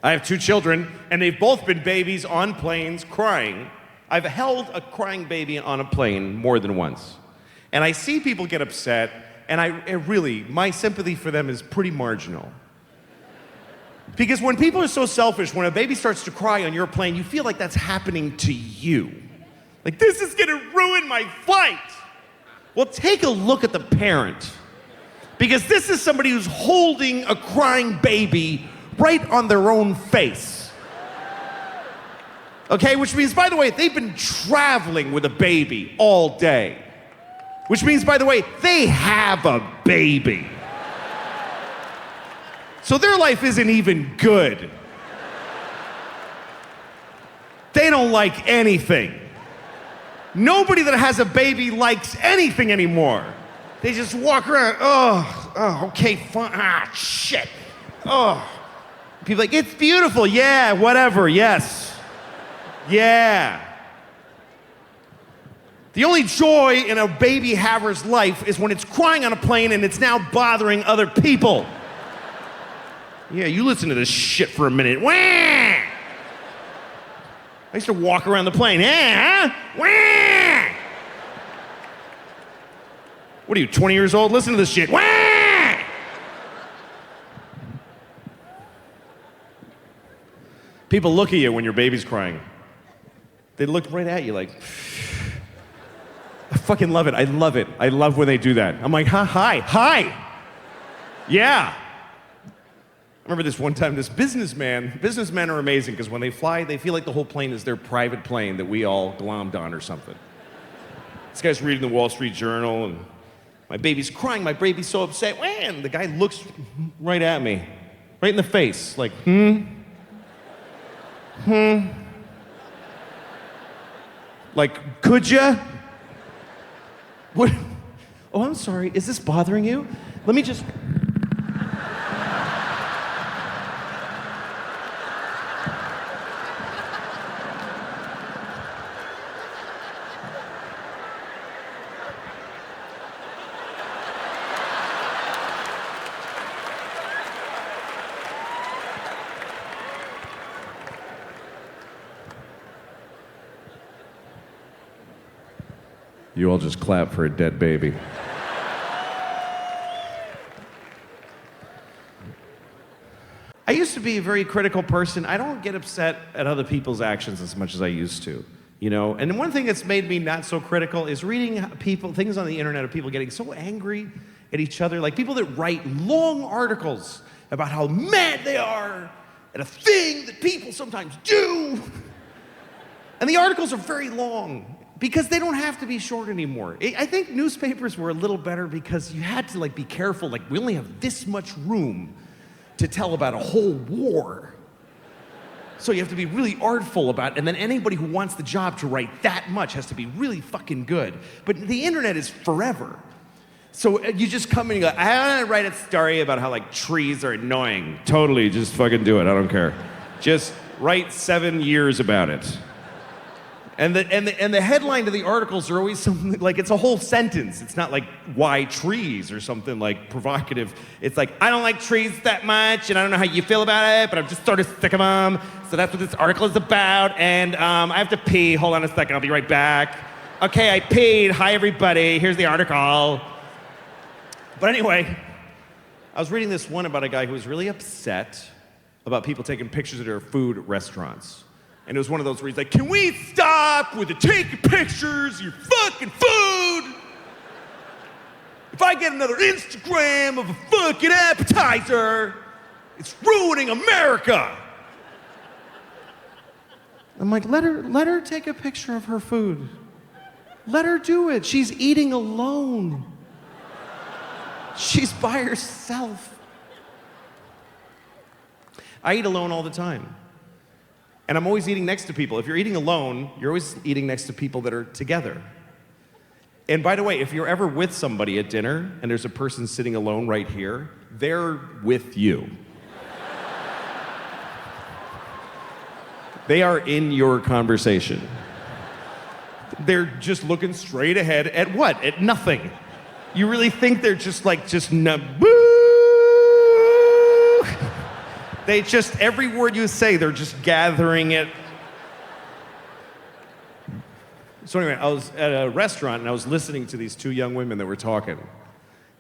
I have two children, and they've both been babies on planes crying. I've held a crying baby on a plane more than once. And I see people get upset, and my sympathy for them is pretty marginal. Because when people are so selfish, when a baby starts to cry on your plane, you feel like that's happening to you. Like, this is gonna ruin my flight. Well, take a look at the parent. Because this is somebody who's holding a crying baby right on their own face. Okay, which means, by the way, they've been traveling with a baby all day. Which means, by the way, they have a baby. So their life isn't even good. They don't like anything. Nobody that has a baby likes anything anymore. They just walk around, okay, fine, shit. People are like, it's beautiful, yeah, whatever, yes. Yeah. The only joy in a baby haver's life is when it's crying on a plane and it's now bothering other people. Yeah, you listen to this shit for a minute. Wah! I used to walk around the plane. Yeah, huh? Wah! What are you, 20 years old? Listen to this shit. Wah! People look at you when your baby's crying. They look right at you like, I fucking love it. I love it. I love when they do that. I'm like, hi. Yeah. I remember this one time, this businessmen are amazing because when they fly, they feel like the whole plane is their private plane that we all glommed on or something. This guy's reading the Wall Street Journal and my baby's crying, my baby's so upset. And the guy looks right at me, right in the face, like, Like, could ya? What? Oh, I'm sorry, is this bothering you? Let me just... You all just clap for a dead baby. I used to be a very critical person. I don't get upset at other people's actions as much as I used to, you know? And one thing that's made me not so critical is reading things on the internet of people getting so angry at each other, like people that write long articles about how mad they are at a thing that people sometimes do. And the articles are very long. Because they don't have to be short anymore. I think newspapers were a little better because you had to be careful. Like, we only have this much room to tell about a whole war. So you have to be really artful about it. And then anybody who wants the job to write that much has to be really fucking good. But the internet is forever. So you just come and you go, I want to write a story about how trees are annoying. Totally, just fucking do it, I don't care. Just write 7 years about it. And the headline to the articles are always something it's a whole sentence. It's not like why trees or something provocative. It's like, I don't like trees that much, and I don't know how you feel about it, but I'm just sort of sick of them. So that's what this article is about. And I have to pee. Hold on a second. I'll be right back. Okay, I peed. Hi everybody. Here's the article. But anyway, I was reading this one about a guy who was really upset about people taking pictures of their food at restaurants. And it was one of those where he's like, can we stop with the taking pictures of your fucking food? If I get another Instagram of a fucking appetizer, it's ruining America. I'm like, let her take a picture of her food. Let her do it. She's eating alone. She's by herself. I eat alone all the time. And I'm always eating next to people. If you're eating alone, you're always eating next to people that are together. And by the way, if you're ever with somebody at dinner and there's a person sitting alone right here, they're with you. They are in your conversation. They're just looking straight ahead at what? At nothing. You really think they're just boo? They just, every word you say, they're just gathering it. So anyway, I was at a restaurant and I was listening to these two young women that were talking.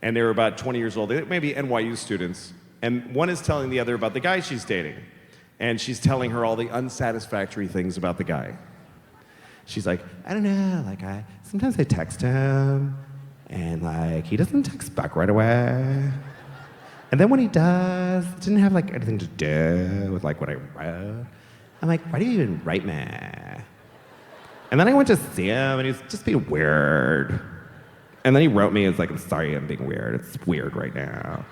And they were about 20 years old. They may be NYU students. And one is telling the other about the guy she's dating. And she's telling her all the unsatisfactory things about the guy. She's like, I don't know, sometimes I text him, and he doesn't text back right away. And then when he does, it didn't have anything to do with what I wrote. I'm like, why do you even write me? And then I went to see him, and he was just being weird. And then he wrote me, it's like, I'm sorry I'm being weird. It's weird right now.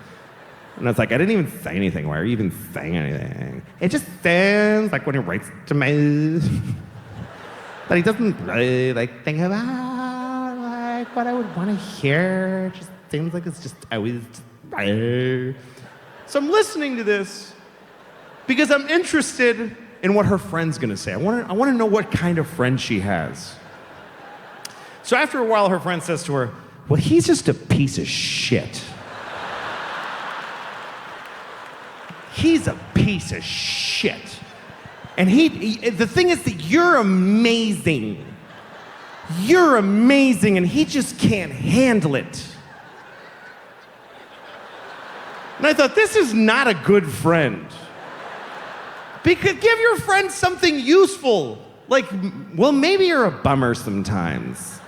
And I was like, I didn't even say anything. Why are you even saying anything? It just sounds like when he writes to me that he doesn't really think about what I would want to hear. It just seems like it's just always just. So I'm listening to this because I'm interested in what her friend's gonna say. I want to know what kind of friend she has. So after a while, her friend says to her, well, he's just a piece of shit. He's a piece of shit. And the thing is that you're amazing. You're amazing, and he just can't handle it. And I thought, this is not a good friend. Because give your friend something useful. Well, maybe you're a bummer sometimes.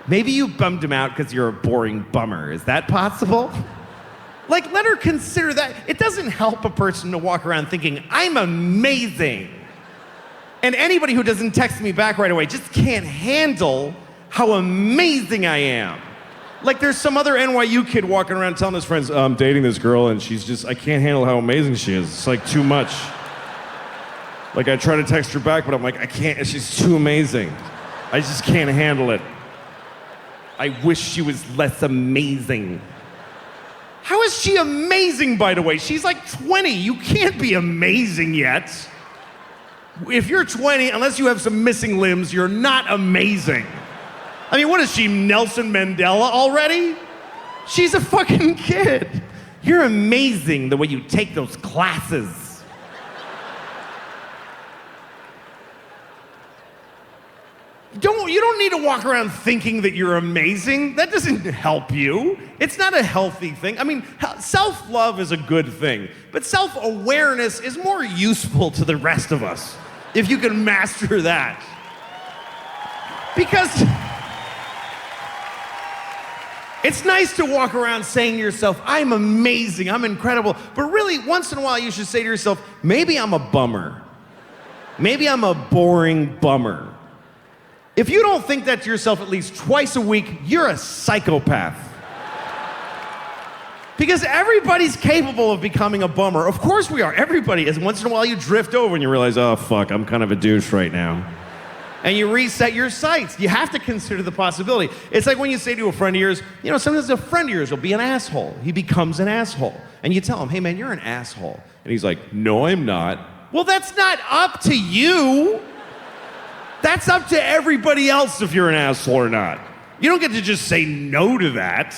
Maybe you bummed him out because you're a boring bummer. Is that possible? Let her consider that. It doesn't help a person to walk around thinking, I'm amazing. And anybody who doesn't text me back right away just can't handle how amazing I am. There's some other NYU kid walking around telling his friends, I'm dating this girl and I can't handle how amazing she is. It's too much. I try to text her back, but I'm I can't, she's too amazing. I just can't handle it. I wish she was less amazing. How is she amazing, by the way? She's 20. You can't be amazing yet. If you're 20, unless you have some missing limbs, you're not amazing. I mean, what is she, Nelson Mandela already? She's a fucking kid. You're amazing the way you take those classes. You don't need to walk around thinking that you're amazing. That doesn't help you. It's not a healthy thing. I mean, self-love is a good thing, but self-awareness is more useful to the rest of us if you can master that. Because it's nice to walk around saying to yourself, I'm amazing, I'm incredible, but really, once in a while, you should say to yourself, maybe I'm a bummer. Maybe I'm a boring bummer. If you don't think that to yourself at least twice a week, you're a psychopath. Because everybody's capable of becoming a bummer. Of course we are. Everybody is. Once in a while you drift over and you realize, oh, fuck, I'm kind of a douche right now. And you reset your sights. You have to consider the possibility. It's like when you say to a friend of yours, sometimes a friend of yours will be an asshole. He becomes an asshole. And you tell him, hey, man, you're an asshole. And he's like, no, I'm not. Well, that's not up to you. That's up to everybody else if you're an asshole or not. You don't get to just say no to that.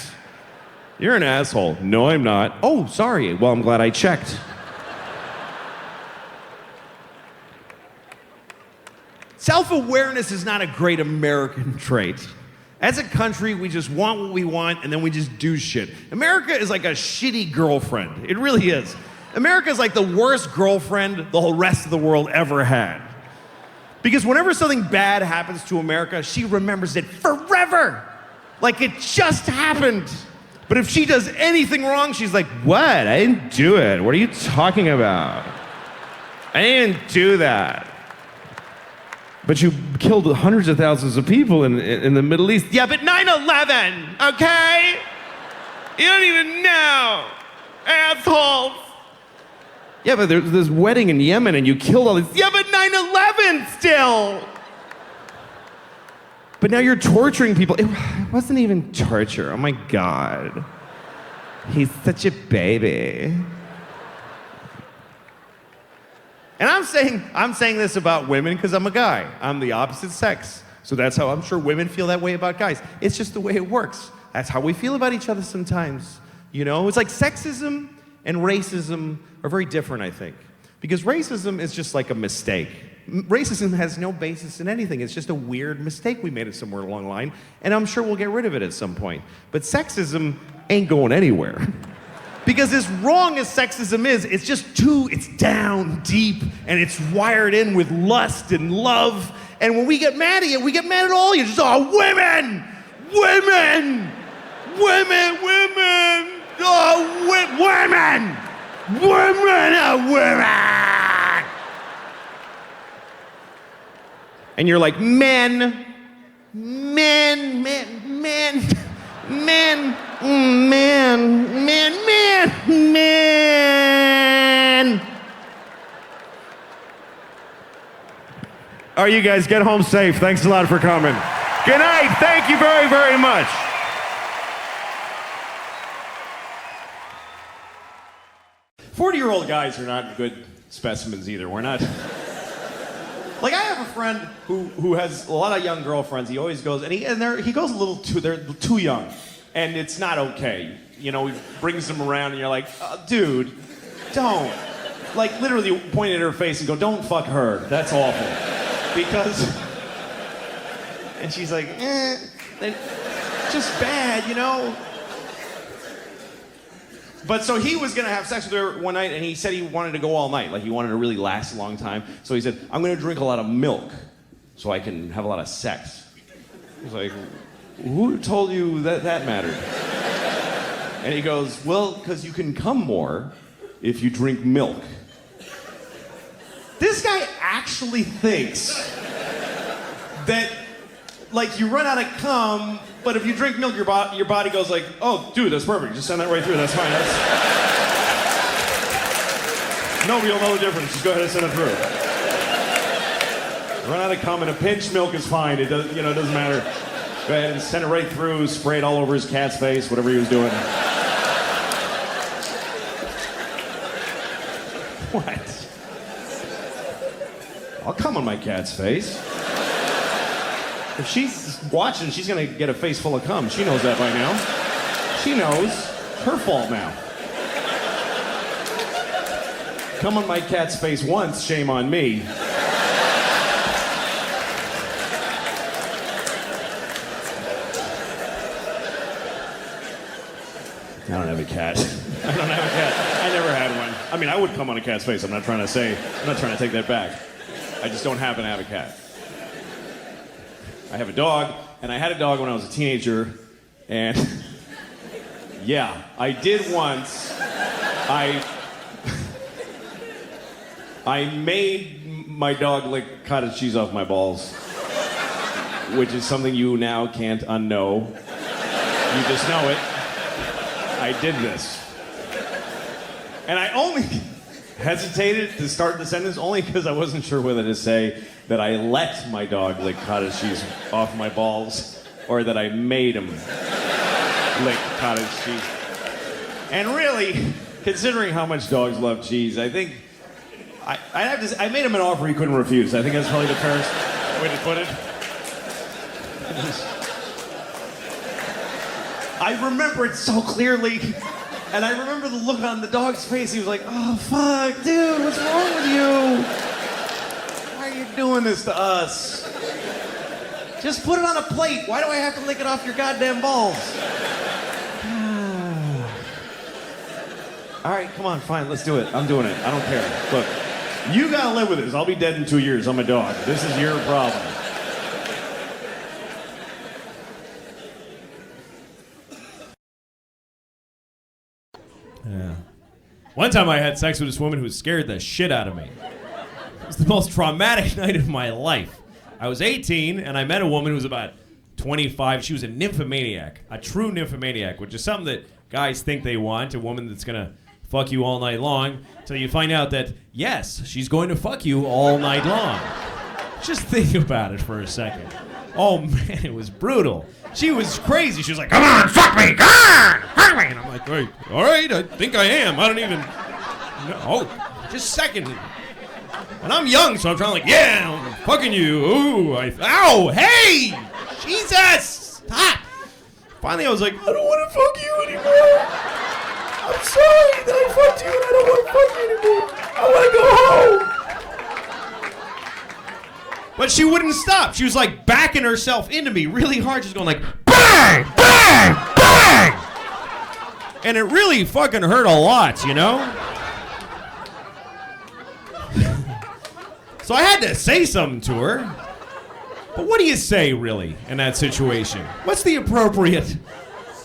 You're an asshole. No, I'm not. Oh, sorry. Well, I'm glad I checked. Self-awareness is not a great American trait. As a country, we just want what we want, and then we just do shit. America is like a shitty girlfriend. It really is. America is like the worst girlfriend the whole rest of the world ever had. Because whenever something bad happens to America, she remembers it forever. Like it just happened. But if she does anything wrong, she's like, what? I didn't do it. What are you talking about? I didn't do that. But you killed hundreds of thousands of people in the Middle East. Yeah, but 9/11, okay? You don't even know, assholes. Yeah, but there's this wedding in Yemen and you killed all these. Yeah, but 9/11 still. But now you're torturing people. It wasn't even torture. Oh my God. He's such a baby. And I'm saying this about women because I'm a guy. I'm the opposite sex. So that's how I'm sure women feel that way about guys. It's just the way it works. That's how we feel about each other sometimes. You know, it's like sexism and racism are very different, I think. Because racism is just like a mistake. Racism has no basis in anything. It's just a weird mistake we made it somewhere along the line. And I'm sure we'll get rid of it at some point. But sexism ain't going anywhere. Because as wrong as sexism is, it's down deep and it's wired in with lust and love. And when we get mad at you, we get mad at all you. Just, oh, women! Women! Women! Women! Oh, women! Women! Oh, women! And you're like, men! Men! Men! Men! Men! Man, man, man, man. All right, you guys, get home safe. Thanks a lot for coming. Good night. Thank you very, very much. "40-year-old guys are not good specimens either. We're not. Like, I have a friend who has a lot of young girlfriends. He always goes, he goes a little they're too young. And it's not okay. You know, he brings them around and you're like, dude, don't. Like, literally point at her face and go, don't fuck her. That's awful. Because, and she's like, it's just bad, you know? But so he was gonna have sex with her one night and he said he wanted to go all night. Like, he wanted to really last a long time. So he said, I'm gonna drink a lot of milk so I can have a lot of sex. I was like, who told you that mattered? And he goes, well, because you can come more if you drink milk. This guy actually thinks that, like, you run out of cum, but if you drink milk, your body goes like, oh, dude, that's perfect. Just send that right through. That's fine. Nobody will know the difference. Just go ahead and send it through. Run out of cum in a pinch, milk is fine. It doesn't, it doesn't matter. Go ahead and send it right through, spray it all over his cat's face, whatever he was doing. What? I'll come on my cat's face. If she's watching, she's gonna get a face full of cum. She knows that by now. She knows. Her fault now. Come on my cat's face once, shame on me. I don't have a cat. I don't have a cat. I never had one. I mean, I would come on a cat's face. I'm not trying to take that back. I just don't happen to have a cat. I have a dog, and I had a dog when I was a teenager, and yeah, I did once. I made my dog lick cottage cheese off my balls, which is something you now can't unknow. You just know it. I did this. And I only hesitated to start the sentence only because I wasn't sure whether to say that I let my dog lick cottage cheese off my balls or that I made him lick cottage cheese. And really, considering how much dogs love cheese, I think I made him an offer he couldn't refuse. I think that's probably the fairest way to put it. I remember it so clearly, and I remember the look on the dog's face. He was like, oh, fuck, dude, what's wrong with you? Why are you doing this to us? Just put it on a plate. Why do I have to lick it off your goddamn balls? All right, come on, fine, let's do it. I'm doing it. I don't care. Look, you gotta live with this. I'll be dead in 2 years. I'm a dog. This is your problem. Yeah. One time I had sex with this woman who scared the shit out of me. It was the most traumatic night of my life. I was 18 and I met a woman who was about 25. She was a nymphomaniac, a true nymphomaniac, which is something that guys think they want, a woman that's gonna fuck you all night long, till you find out that, yes, she's going to fuck you all night long. Just think about it for a second. Oh man, it was brutal. She was crazy. She was like, come on, fuck me, come on, fuck me. And I'm like, wait, all right, I think I am. I don't even, no, oh, just a second. And I'm young, so I'm trying to like, yeah, I'm fucking you. Ooh, ow, hey, Jesus, stop. Finally, I was like, I don't want to fuck you anymore. I'm sorry that I fucked you and I don't want to fuck you anymore. I want to go home. But she wouldn't stop. She was like backing herself into me really hard. She's going like, bang, bang, bang. And it really fucking hurt a lot, you know? So I had to say something to her. But what do you say, really, in that situation? What's the appropriate...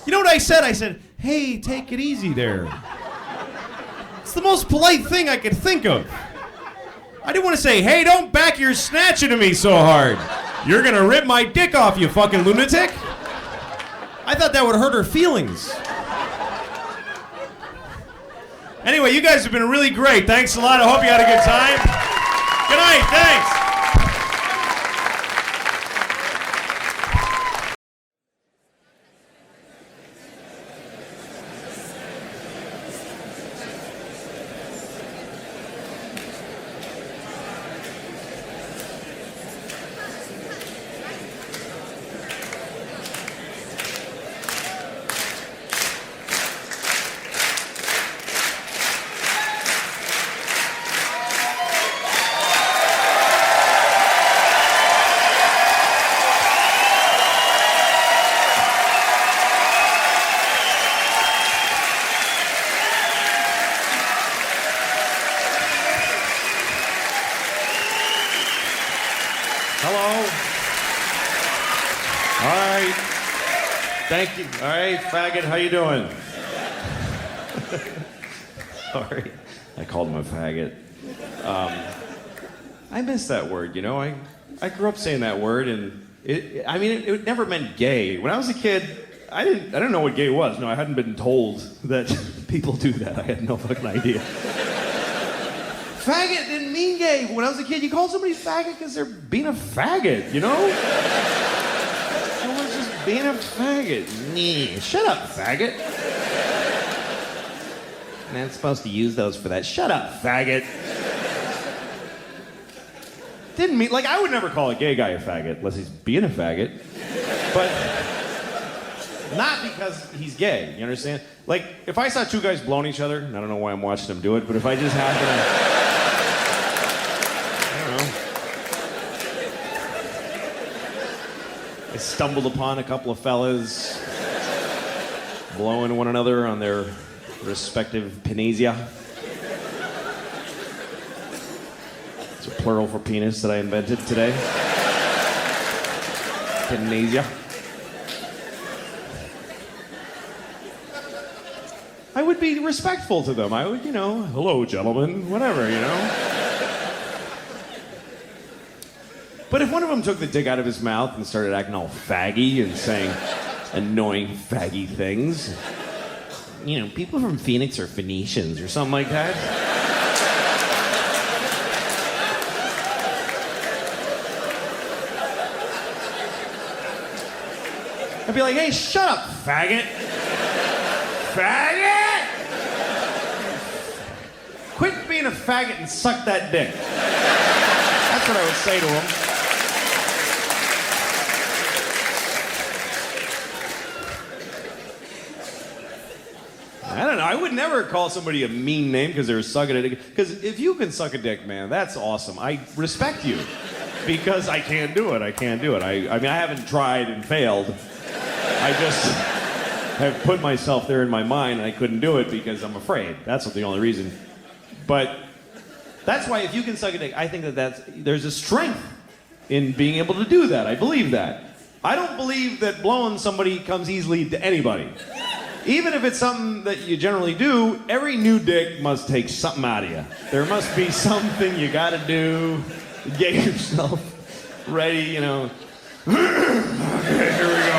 You know what I said? I said, hey, take it easy there. It's the most polite thing I could think of. I didn't want to say, hey, don't back your snatch into me so hard. You're gonna rip my dick off, you fucking lunatic. I thought that would hurt her feelings. Anyway, you guys have been really great. Thanks a lot. I hope you had a good time. Good night. Thanks. Hello. All right. Thank you. All right, faggot, how you doing? Sorry. I called him a faggot. I miss that word, you know. I grew up saying that word, and it never meant gay. When I was a kid, I didn't know what gay was. No, I hadn't been told that people do that. I had no fucking idea. Faggot didn't mean gay. When I was a kid, you call somebody faggot because they're being a faggot, you know? Someone's just being a faggot. Nee. Shut up, faggot. Not supposed to use those for that. Shut up, faggot. Didn't mean, like, I would never call a gay guy a faggot unless he's being a faggot. But not because he's gay, you understand? Like, if I saw two guys blowing each other, and I don't know why I'm watching them do it, but if I just happen to... I stumbled upon a couple of fellas blowing one another on their respective penisia. It's a plural for penis that I invented today. Penisia. I would be respectful to them. I would, you know, hello, gentlemen, whatever, you know. But if one of them took the dick out of his mouth and started acting all faggy and saying annoying faggy things, you know, people from Phoenix are Phoenicians or something like that. I'd be like, hey, shut up, faggot. Faggot! Quit being a faggot and suck that dick. That's what I would say to him. I don't know. I would never call somebody a mean name because they were sucking a dick. Because if you can suck a dick, man, that's awesome. I respect you. because I can't do it. I can't do it. I mean, I haven't tried and failed. I just have put myself there in my mind, and I couldn't do it because I'm afraid. That's the only reason. But that's why if you can suck a dick, I think there's a strength in being able to do that. I believe that. I don't believe that blowing somebody comes easily to anybody. Even if it's something that you generally do, every new dick must take something out of you. There must be something you gotta do to get yourself ready, you know. Okay, here we go.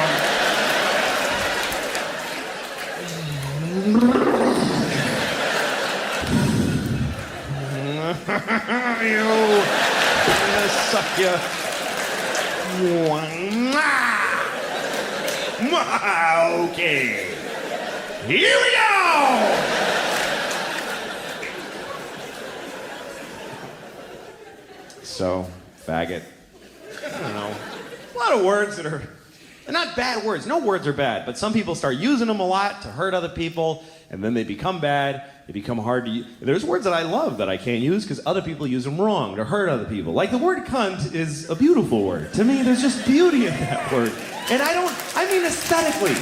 I'm gonna suck you. Okay. Here we go! So, faggot. I don't know. A lot of words that are they're not bad words. No words are bad, but some people start using them a lot to hurt other people, and then they become bad. They become hard to use. There's words that I love that I can't use because other people use them wrong to hurt other people. Like the word cunt is a beautiful word. To me, there's just beauty in that word. And I mean aesthetically.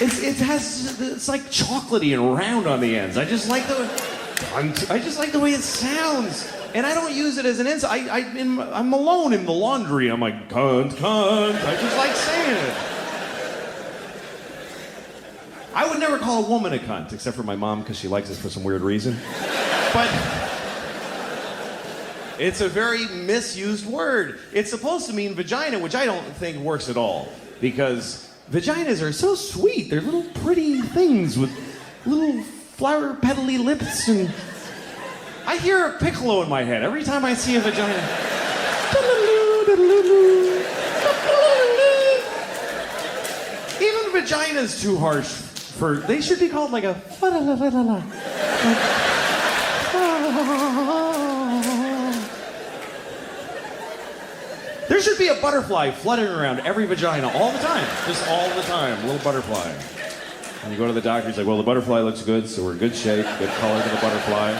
It's like chocolatey and round on the ends. I just like the way it sounds. And I don't use it as an insult. I'm alone in the laundry. I'm like, cunt, cunt. I just like saying it. I would never call a woman a cunt, except for my mom, because she likes it for some weird reason. But it's a very misused word. It's supposed to mean vagina, which I don't think works at all. Because vaginas are so sweet. They're little pretty things with little flower petally lips. And I hear a piccolo in my head every time I see a vagina. Even vagina's too harsh. They should be called like a There should be a butterfly fluttering around every vagina all the time. Just all the time, a little butterfly. And you go to the doctor, he's like, well, the butterfly looks good, so we're in good shape, good color to the butterfly.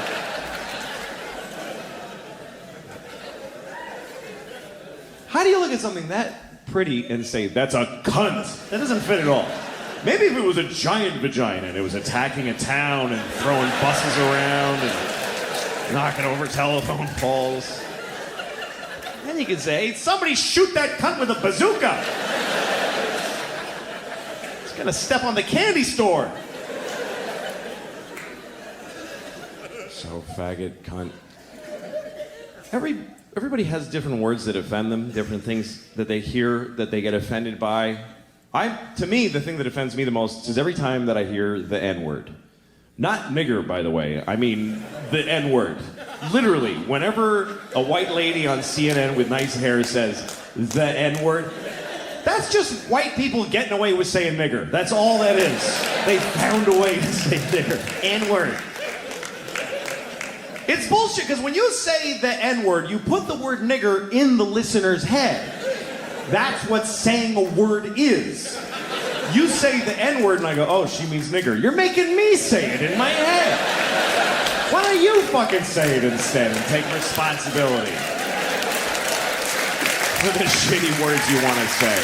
How do you look at something that pretty and say, that's a cunt? That doesn't fit at all. Maybe if it was a giant vagina and it was attacking a town and throwing buses around and knocking over telephone poles, then you could say, somebody shoot that cunt with a bazooka. He's gonna step on the candy store. So, faggot, cunt. Everybody has different words that offend them, different things that they hear that they get offended by. To me, the thing that offends me the most is every time that I hear the N-word. Not nigger, by the way. I mean the N-word. Literally, whenever a white lady on CNN with nice hair says the N-word, that's just white people getting away with saying nigger. That's all that is. They found a way to say nigger. N-word. It's bullshit, because when you say the N-word, you put the word nigger in the listener's head. That's what saying a word is. You say the N-word and I go, oh, she means nigger. You're making me say it in my head. Why don't you fucking say it instead and take responsibility for the shitty words you want to say?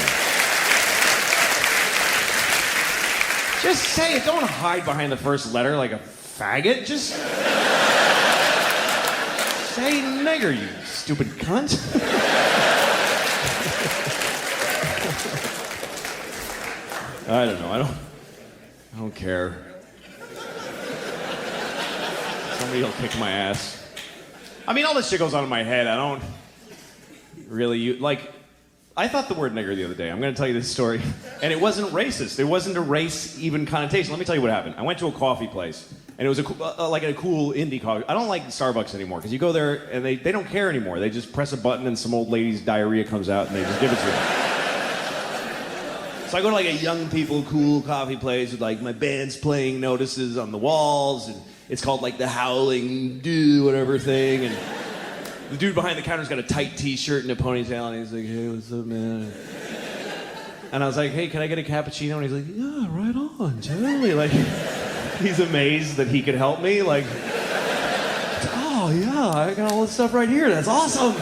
Just say it. Don't hide behind the first letter like a faggot. Just say nigger, you stupid cunt. I don't know. I don't care. Somebody will kick my ass. I mean, all this shit goes on in my head. I don't really I thought the word nigger the other day. I'm going to tell you this story. And it wasn't racist. It wasn't a race even connotation. Let me tell you what happened. I went to a coffee place. And it was like a cool indie coffee. I don't like Starbucks anymore because you go there and they don't care anymore. They just press a button and some old lady's diarrhea comes out and they just give it to you. So I go to like a young people cool coffee place with like my band's playing notices on the walls, and it's called like the Howling Do whatever thing, and the dude behind the counter's got a tight t-shirt and a ponytail, and he's like, hey, what's up, man? And I was like, hey, can I get a cappuccino? And he's like, yeah, right on, totally. Like, he's amazed that he could help me. Like, oh yeah, I got all this stuff right here. That's awesome.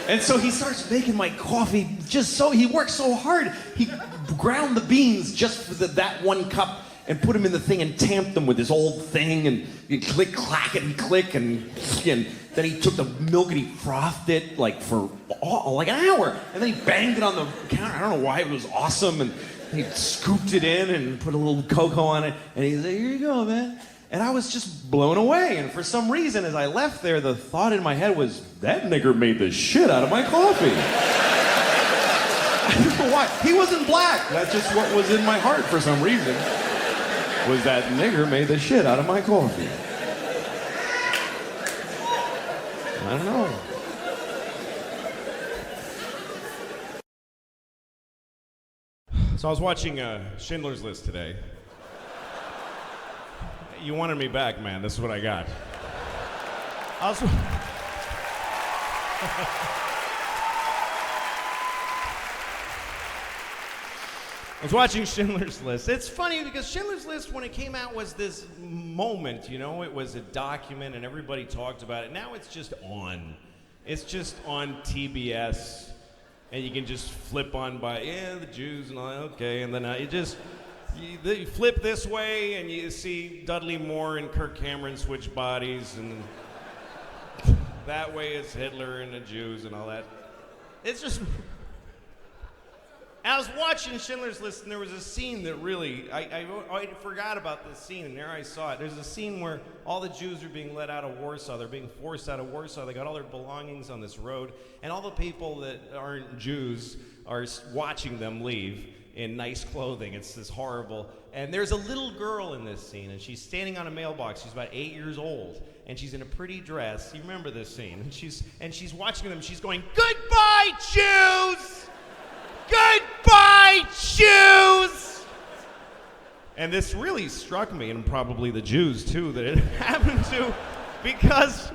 And so he starts making my coffee he worked so hard. He ground the beans just for that one cup and put them in the thing and tamped them with this old thing and you click, clack, and click and then he took the milk and he frothed it like for like an hour. And then he banged it on the counter. I don't know why, it was awesome. And he scooped it in and put a little cocoa on it. And he said, here you go, man. And I was just blown away. And for some reason, as I left there, the thought in my head was, that nigger made the shit out of my coffee. I don't know why. He wasn't black. That's just what was in my heart for some reason. Was that nigger made the shit out of my coffee. I don't know. So I was watching Schindler's List today. You wanted me back, man. This is what I got. I was watching Schindler's List. It's funny because Schindler's List, when it came out, was this moment, you know? It was a document and everybody talked about it. Now it's just on. It's just on TBS. And you can just flip on by, the Jews and all that, okay. And then you flip this way and you see Dudley Moore and Kirk Cameron switch bodies. And that way it's Hitler and the Jews and all that. It's just... I was watching Schindler's List, and there was a scene that really, I forgot about this scene, and there I saw it. There's a scene where all the Jews are being let out of Warsaw. They're being forced out of Warsaw. They got all their belongings on this road, and all the people that aren't Jews are watching them leave in nice clothing. It's this horrible. And there's a little girl in this scene, and she's standing on a mailbox. She's about 8 years old, and she's in a pretty dress. You remember this scene? And she's watching them. She's going, "Goodbye, Jews! Goodbye, Jews!" And this really struck me, and probably the Jews too, that it happened to, because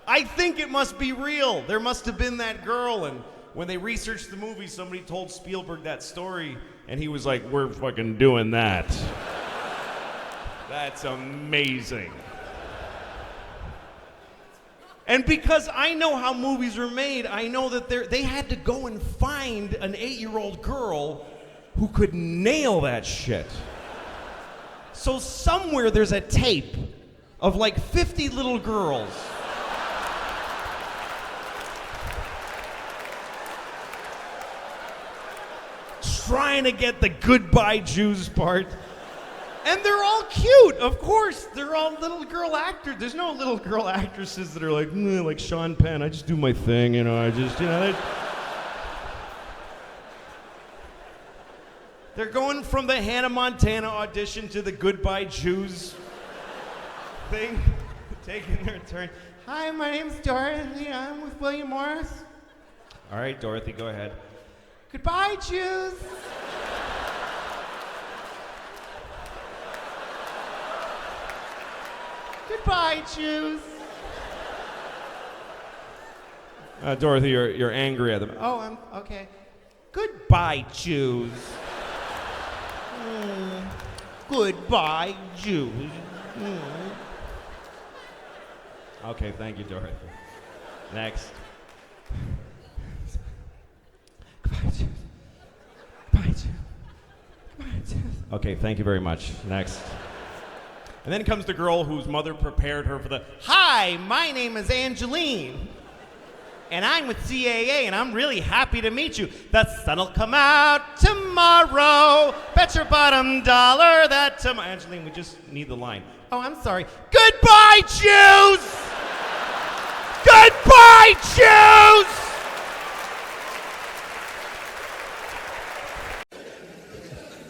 I think it must be real. There must have been that girl, and when they researched the movie, somebody told Spielberg that story, and he was like, "We're fucking doing that." That's amazing. And because I know how movies are made, I know that they had to go and find an 8-year-old girl who could nail that shit. So somewhere there's a tape of like 50 little girls trying to get the "Goodbye, Jews" part. And they're all cute, of course. They're all little girl actors. There's no little girl actresses that are like Sean Penn. I just do my thing, you know. They're going from the Hannah Montana audition to the "Goodbye, Jews" thing, taking their turn. "Hi, my name's Dorothy. I'm with William Morris." All right, Dorothy, go ahead. "Goodbye, Jews." "Goodbye, Jews." Dorothy, you're angry at them. "Oh, I'm okay." "Goodbye, Jews." "Goodbye, Jews." Okay, thank you, Dorothy. Next. "Goodbye, Jews. Goodbye, Jews. Goodbye, Jews." Okay, thank you very much. Next. And then comes the girl whose mother prepared her for the, "Hi, my name is Angeline, and I'm with CAA, and I'm really happy to meet you. The sun'll come out tomorrow. Bet your bottom dollar that tomorrow." Angeline, we just need the line. "Oh, I'm sorry. Goodbye, Jews! Goodbye, Jews!"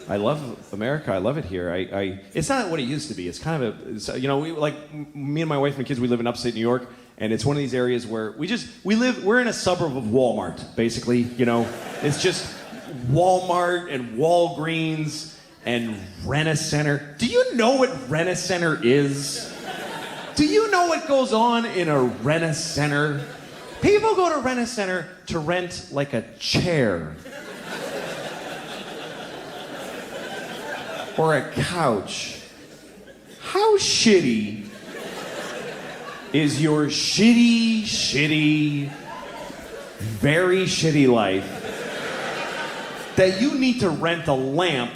I love America. I love it here. It's not what it used to be. It's kind of me and my wife and kids, we live in upstate New York, and it's one of these areas where we're in a suburb of Walmart, basically, you know. It's just Walmart and Walgreens and Rent-A-Center. Do you know what Rent-A-Center is? Do you know what goes on in a Rent-A-Center? People go to Rent-A-Center to rent like a chair. Or a couch. How shitty is your shitty very shitty life that you need to rent a lamp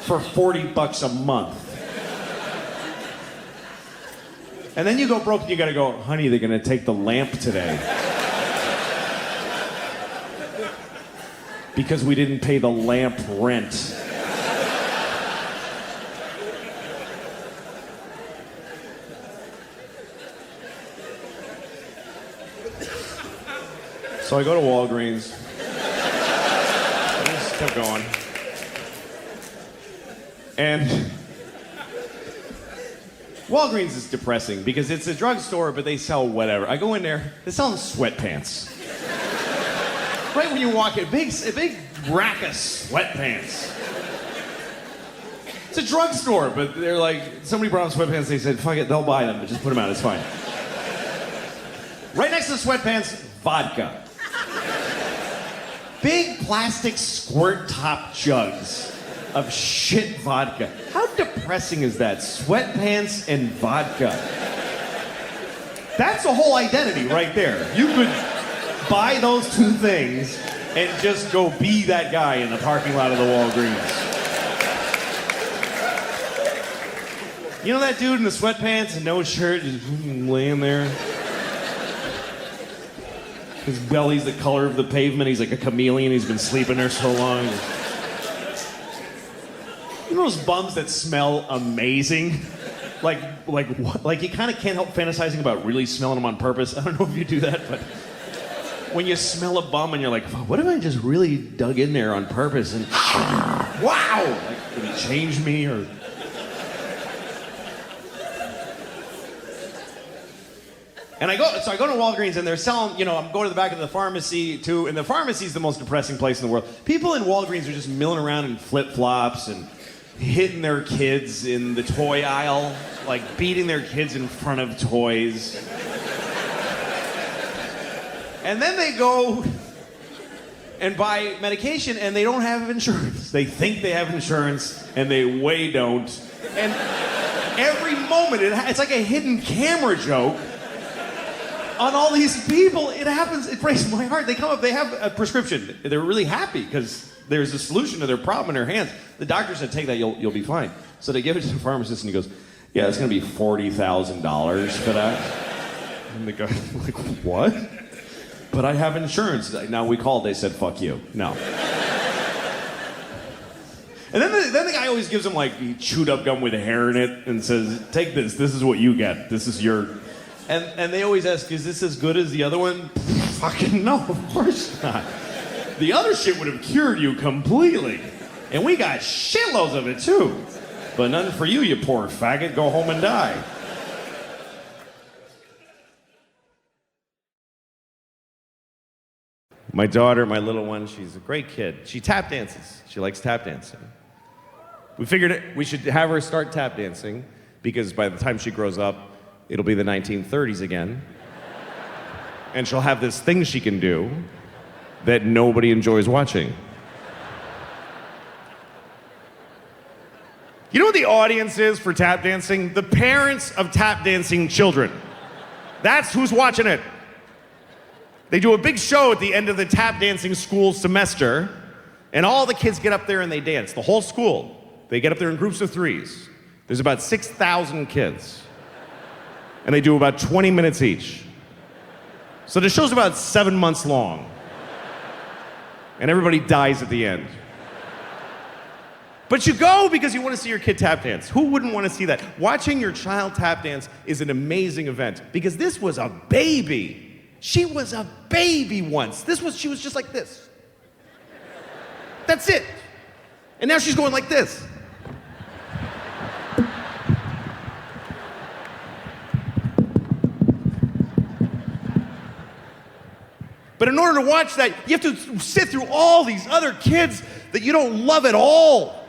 for $40 a month. And then you go broke and you gotta go, honey, they're gonna take the lamp today. Because we didn't pay the lamp rent. So I go to Walgreens. I just kept going. And Walgreens is depressing because it's a drugstore, but they sell whatever. I go in there, they're selling sweatpants. Right when you walk in, a big rack of sweatpants. It's a drugstore, but they're like, somebody brought them sweatpants, they said, fuck it, they'll buy them, but just put them out, it's fine. Right next to the sweatpants, vodka. Big plastic squirt top jugs of shit vodka. How depressing is that? Sweatpants and vodka. That's a whole identity right there. You could buy those two things and just go be that guy in the parking lot of the Walgreens. You know that dude in the sweatpants and no shirt just laying there? His belly's the color of the pavement. He's like a chameleon. He's been sleeping there so long. You know those bums that smell amazing? Like you kind of can't help fantasizing about really smelling them on purpose. I don't know if you do that, but when you smell a bum and you're like, what if I just really dug in there on purpose and wow, like did he change me or? And I go to Walgreens and they're selling, I'm going to the back of the pharmacy too, and the pharmacy is the most depressing place in the world. People in Walgreens are just milling around in flip-flops and hitting their kids in the toy aisle, like beating their kids in front of toys. And then they go and buy medication and they don't have insurance. They think they have insurance and they way don't. And every moment, it's like a hidden camera joke on all these people. It happens, it breaks my heart. They come up, they have a prescription. They're really happy because there's a solution to their problem in their hands. The doctor said, take that, you'll be fine. So they give it to the pharmacist and he goes, yeah, it's gonna be $40,000 for that. And the guy's like, what? But I have insurance. Now we called, they said, fuck you. No. And then the guy always gives him like chewed up gum with hair in it and says, take this is what you get. This is your... And they always ask, is this as good as the other one? Fucking no, of course not. The other shit would have cured you completely. And we got shitloads of it too. But none for you, you poor faggot. Go home and die. My daughter, my little one, she's a great kid. She tap dances. She likes tap dancing. We figured we should have her start tap dancing because by the time she grows up, it'll be the 1930s again. And she'll have this thing she can do that nobody enjoys watching. You know what the audience is for tap dancing? The parents of tap dancing children. That's who's watching it. They do a big show at the end of the tap dancing school semester, and all the kids get up there and they dance. The whole school. They get up there in groups of threes. There's about 6,000 kids. And they do about 20 minutes each. So the show's about 7 months long. And everybody dies at the end. But you go because you want to see your kid tap dance. Who wouldn't want to see that? Watching your child tap dance is an amazing event because this was a baby. She was a baby once. She was just like this. That's it. And now she's going like this. But in order to watch that, you have to sit through all these other kids that you don't love at all.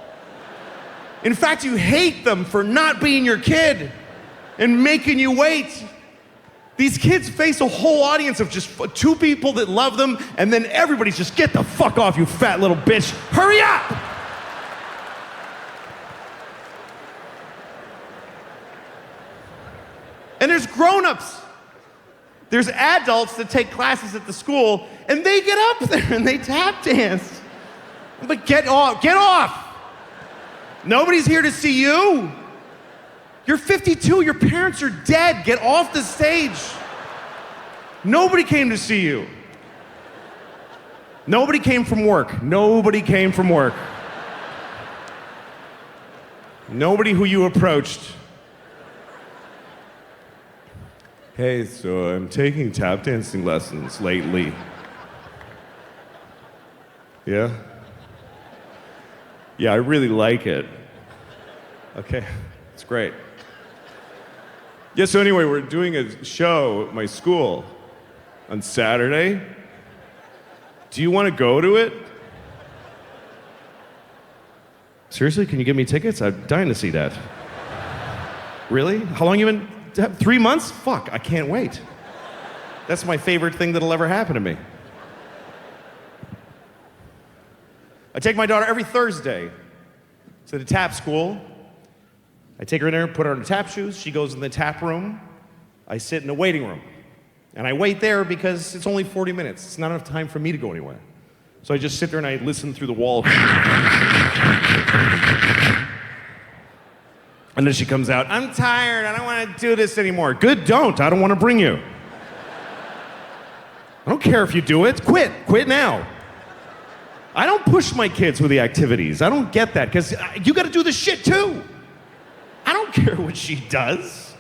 In fact, you hate them for not being your kid and making you wait. These kids face a whole audience of just two people that love them, and then everybody's just, get the fuck off, you fat little bitch. Hurry up! And there's grown-ups there's adults that take classes at the school, and they get up there and they tap dance. But get off. Nobody's here to see you. You're 52, your parents are dead. Get off the stage. Nobody came to see you. Nobody came from work. Nobody came from work. Nobody who you approached. Hey, so I'm taking tap dancing lessons lately. Yeah? Yeah, I really like it. Okay, it's great. Yeah, so anyway, we're doing a show at my school on Saturday. Do you want to go to it? Seriously, can you give me tickets? I'm dying to see that. Really? How long you been? 3 months? Fuck, I can't wait. That's my favorite thing that'll ever happen to me. I take my daughter every Thursday to the tap school. I take her in there, put her in the tap shoes. She goes in the tap room. I sit in the waiting room. And I wait there because it's only 40 minutes. It's not enough time for me to go anywhere. So I just sit there and I listen through the wall. And then she comes out, I'm tired, I don't want to do this anymore. Good, don't. I don't want to bring you. I don't care if you do it. Quit now. I don't push my kids with the activities. I don't get that, because you got to do the shit too. I don't care what she does.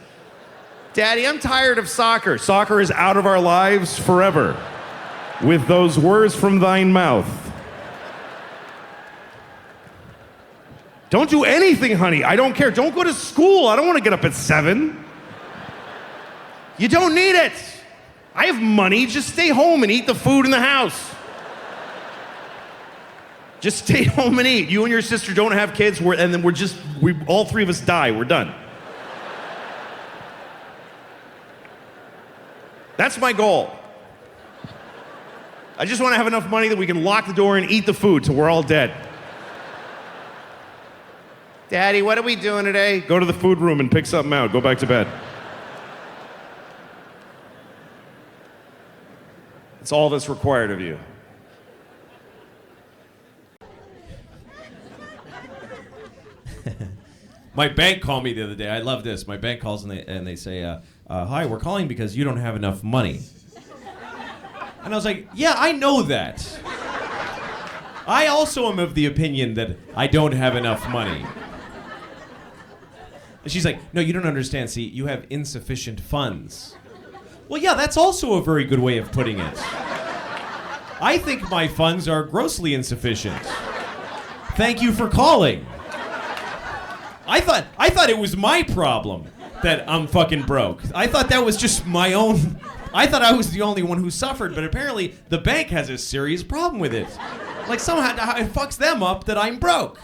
Daddy, I'm tired of soccer. Soccer is out of our lives forever. With those words from thine mouth. Don't do anything, honey. I don't care. Don't go to school. I don't want to get up at 7. You don't need it. I have money. Just stay home and eat the food in the house. Just stay home and eat. You and your sister don't have kids, and then we all three of us die. We're done. That's my goal. I just want to have enough money that we can lock the door and eat the food till we're all dead. Daddy, what are we doing today? Go to the food room and pick something out. Go back to bed. It's all that's required of you. My bank called me the other day. I love this. My bank calls and they say, hi, we're calling because you don't have enough money. And I was like, yeah, I know that. I also am of the opinion that I don't have enough money. And she's like, no, you don't understand. See, you have insufficient funds. Well, yeah, that's also a very good way of putting it. I think my funds are grossly insufficient. Thank you for calling. I thought it was my problem that I'm fucking broke. I thought that was just my own. I thought I was the only one who suffered, but apparently the bank has a serious problem with it. Like somehow it fucks them up that I'm broke.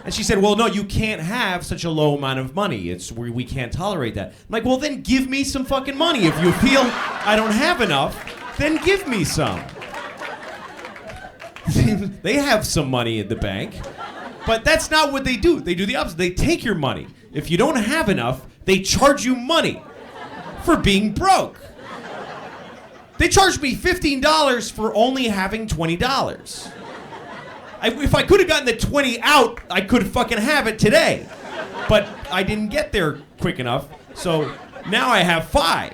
And she said, well, no, you can't have such a low amount of money. We can't tolerate that. I'm like, well, then give me some fucking money. If you feel I don't have enough, then give me some. They have some money at the bank, but that's not what they do. They do the opposite. They take your money. If you don't have enough, they charge you money for being broke. They charged me $15 for only having $20. If I could have gotten the 20 out, I could fucking have it today. But I didn't get there quick enough, so now I have 5.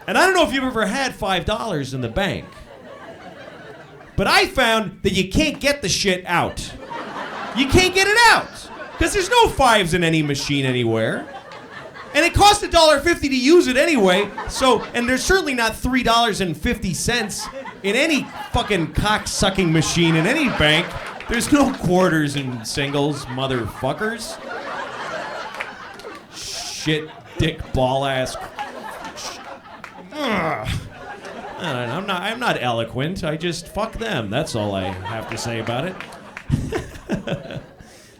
And I don't know if you've ever had $5 in the bank, but I found that you can't get the shit out. You can't get it out, because there's no 5s in any machine anywhere. And it costs $1.50 to use it anyway, and there's certainly not $3.50 in any fucking cock-sucking machine in any bank. There's no quarters and singles, motherfuckers. Shit, dick, ball-ass. I'm not eloquent. I just fuck them. That's all I have to say about it.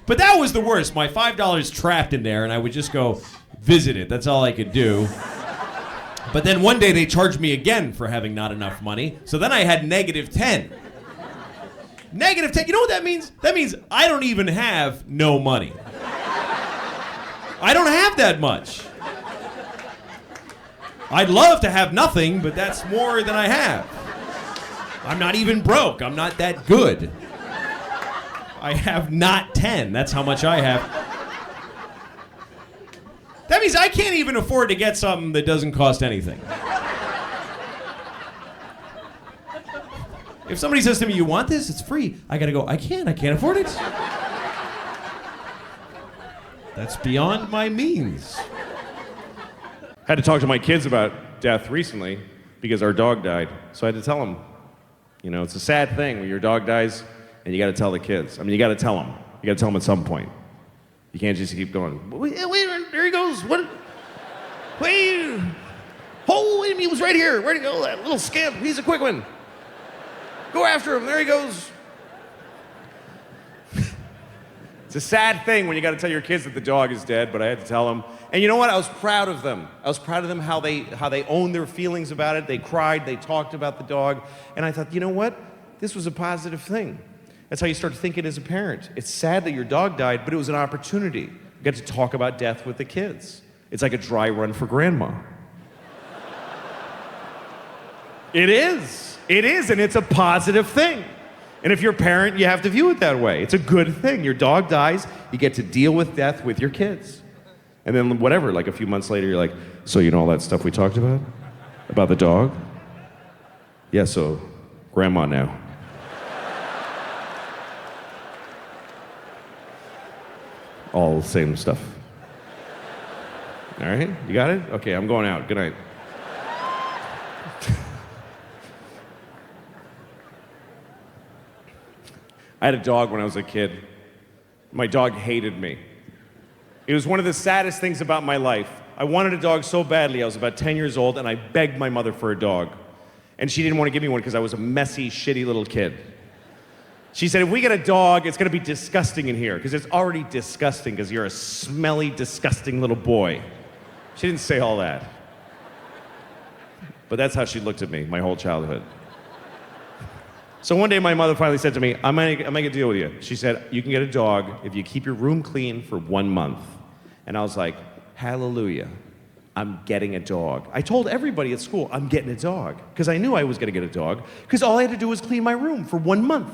But that was the worst. My $5 trapped in there, and I would just go visit it. That's all I could do. But then one day they charged me again for having not enough money. So then I had -10. -10. You know what that means? That means I don't even have no money. I don't have that much. I'd love to have nothing, but that's more than I have. I'm not even broke. I'm not that good. I have not 10. That's how much I have. That means I can't even afford to get something that doesn't cost anything. If somebody says to me, you want this? It's free. I gotta go, I can't afford it. That's beyond my means. Had to talk to my kids about death recently because our dog died. So I had to tell them, it's a sad thing when your dog dies and you got to tell the kids. I mean, you got to tell them. You got to tell them at some point. You can't just keep going. Wait, there he goes. What? Wait. Oh, he was right here. Where'd he go? That little scamp. He's a quick one. Go after him. There he goes. It's a sad thing when you got to tell your kids that the dog is dead, but I had to tell them. And you know what? I was proud of them. I was proud of them how they owned their feelings about it. They cried. They talked about the dog. And I thought, you know what? This was a positive thing. That's how you start thinking as a parent. It's sad that your dog died, but it was an opportunity. You get to talk about death with the kids. It's like a dry run for grandma. It is. It is, and it's a positive thing. And if you're a parent, you have to view it that way. It's a good thing. Your dog dies, you get to deal with death with your kids. And then whatever, like a few months later, you're like, so you know all that stuff we talked about? About the dog? Yeah, so grandma now. All the same stuff. All right, you got it? Okay, I'm going out. Good night. I had a dog when I was a kid. My dog hated me. It was one of the saddest things about my life. I wanted a dog so badly. I was about 10 years old, and I begged my mother for a dog. And she didn't want to give me one because I was a messy, shitty little kid. She said, if we get a dog, it's going to be disgusting in here, because it's already disgusting because you're a smelly, disgusting little boy. She didn't say all that. But that's how she looked at me my whole childhood. So one day my mother finally said to me, I'm gonna make a deal with you. She said, you can get a dog if you keep your room clean for 1 month. And I was like, hallelujah, I'm getting a dog. I told everybody at school, I'm getting a dog, because I knew I was gonna get a dog, because all I had to do was clean my room for 1 month.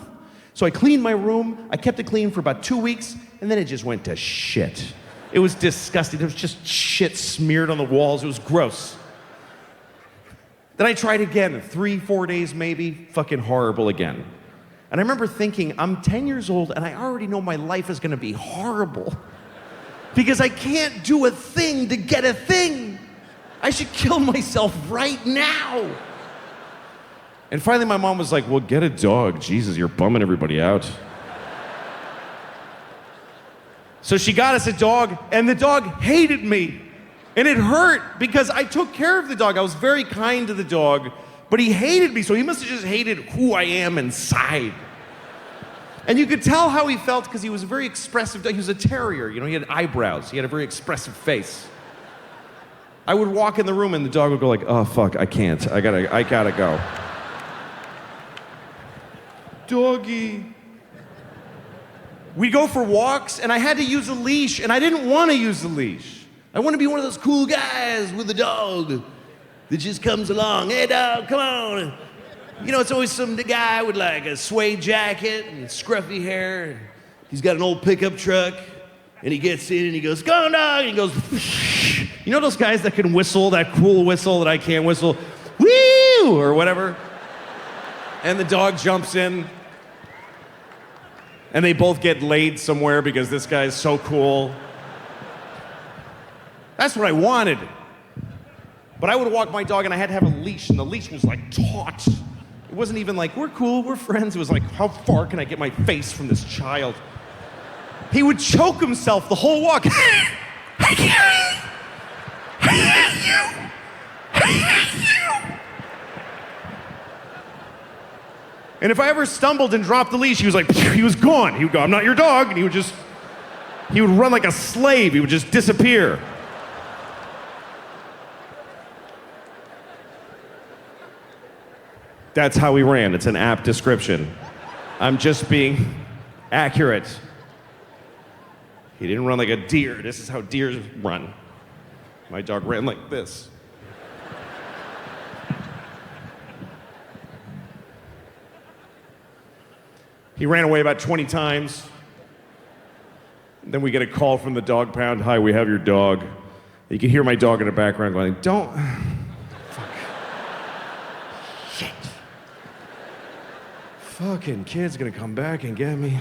So I cleaned my room, I kept it clean for about 2 weeks, and then it just went to shit. It was disgusting. There was just shit smeared on the walls. It was gross. Then I tried again, 3-4 days maybe, fucking horrible again. And I remember thinking, I'm 10 years old and I already know my life is gonna be horrible because I can't do a thing to get a thing. I should kill myself right now. And finally my mom was like, well, get a dog. Jesus, you're bumming everybody out. So she got us a dog, and the dog hated me. And it hurt because I took care of the dog. I was very kind to the dog, but he hated me, so he must have just hated who I am inside. And you could tell how he felt because he was a very expressive dog. He was a terrier, he had eyebrows. He had a very expressive face. I would walk in the room and the dog would go like, oh fuck, I can't. I gotta go. Doggy. We'd go for walks and I had to use a leash and I didn't want to use the leash. I want to be one of those cool guys with a dog that just comes along. Hey, dog, come on. It's always some guy with like a suede jacket and scruffy hair. He's got an old pickup truck, and he gets in and he goes, come on, dog. And he goes, you know those guys that can whistle, that cool whistle that I can't whistle? Woo! Or whatever. And the dog jumps in, and they both get laid somewhere because this guy's so cool. That's what I wanted. But I would walk my dog and I had to have a leash, and the leash was like taut. It wasn't even like, we're cool, we're friends. It was like, how far can I get my face from this child? He would choke himself the whole walk. I can't. I hate you. I hate you. And if I ever stumbled and dropped the leash, he was like, he was gone. He would go, I'm not your dog. And he would run like a slave. He would just disappear. That's how we ran. It's an apt description. I'm just being accurate. He didn't run like a deer. This is how deers run. My dog ran like this. He ran away about 20 times. Then we get a call from the dog pound. Hi, we have your dog. You can hear my dog in the background going, don't. Fuck. Shit. Fucking kid's gonna come back and get me.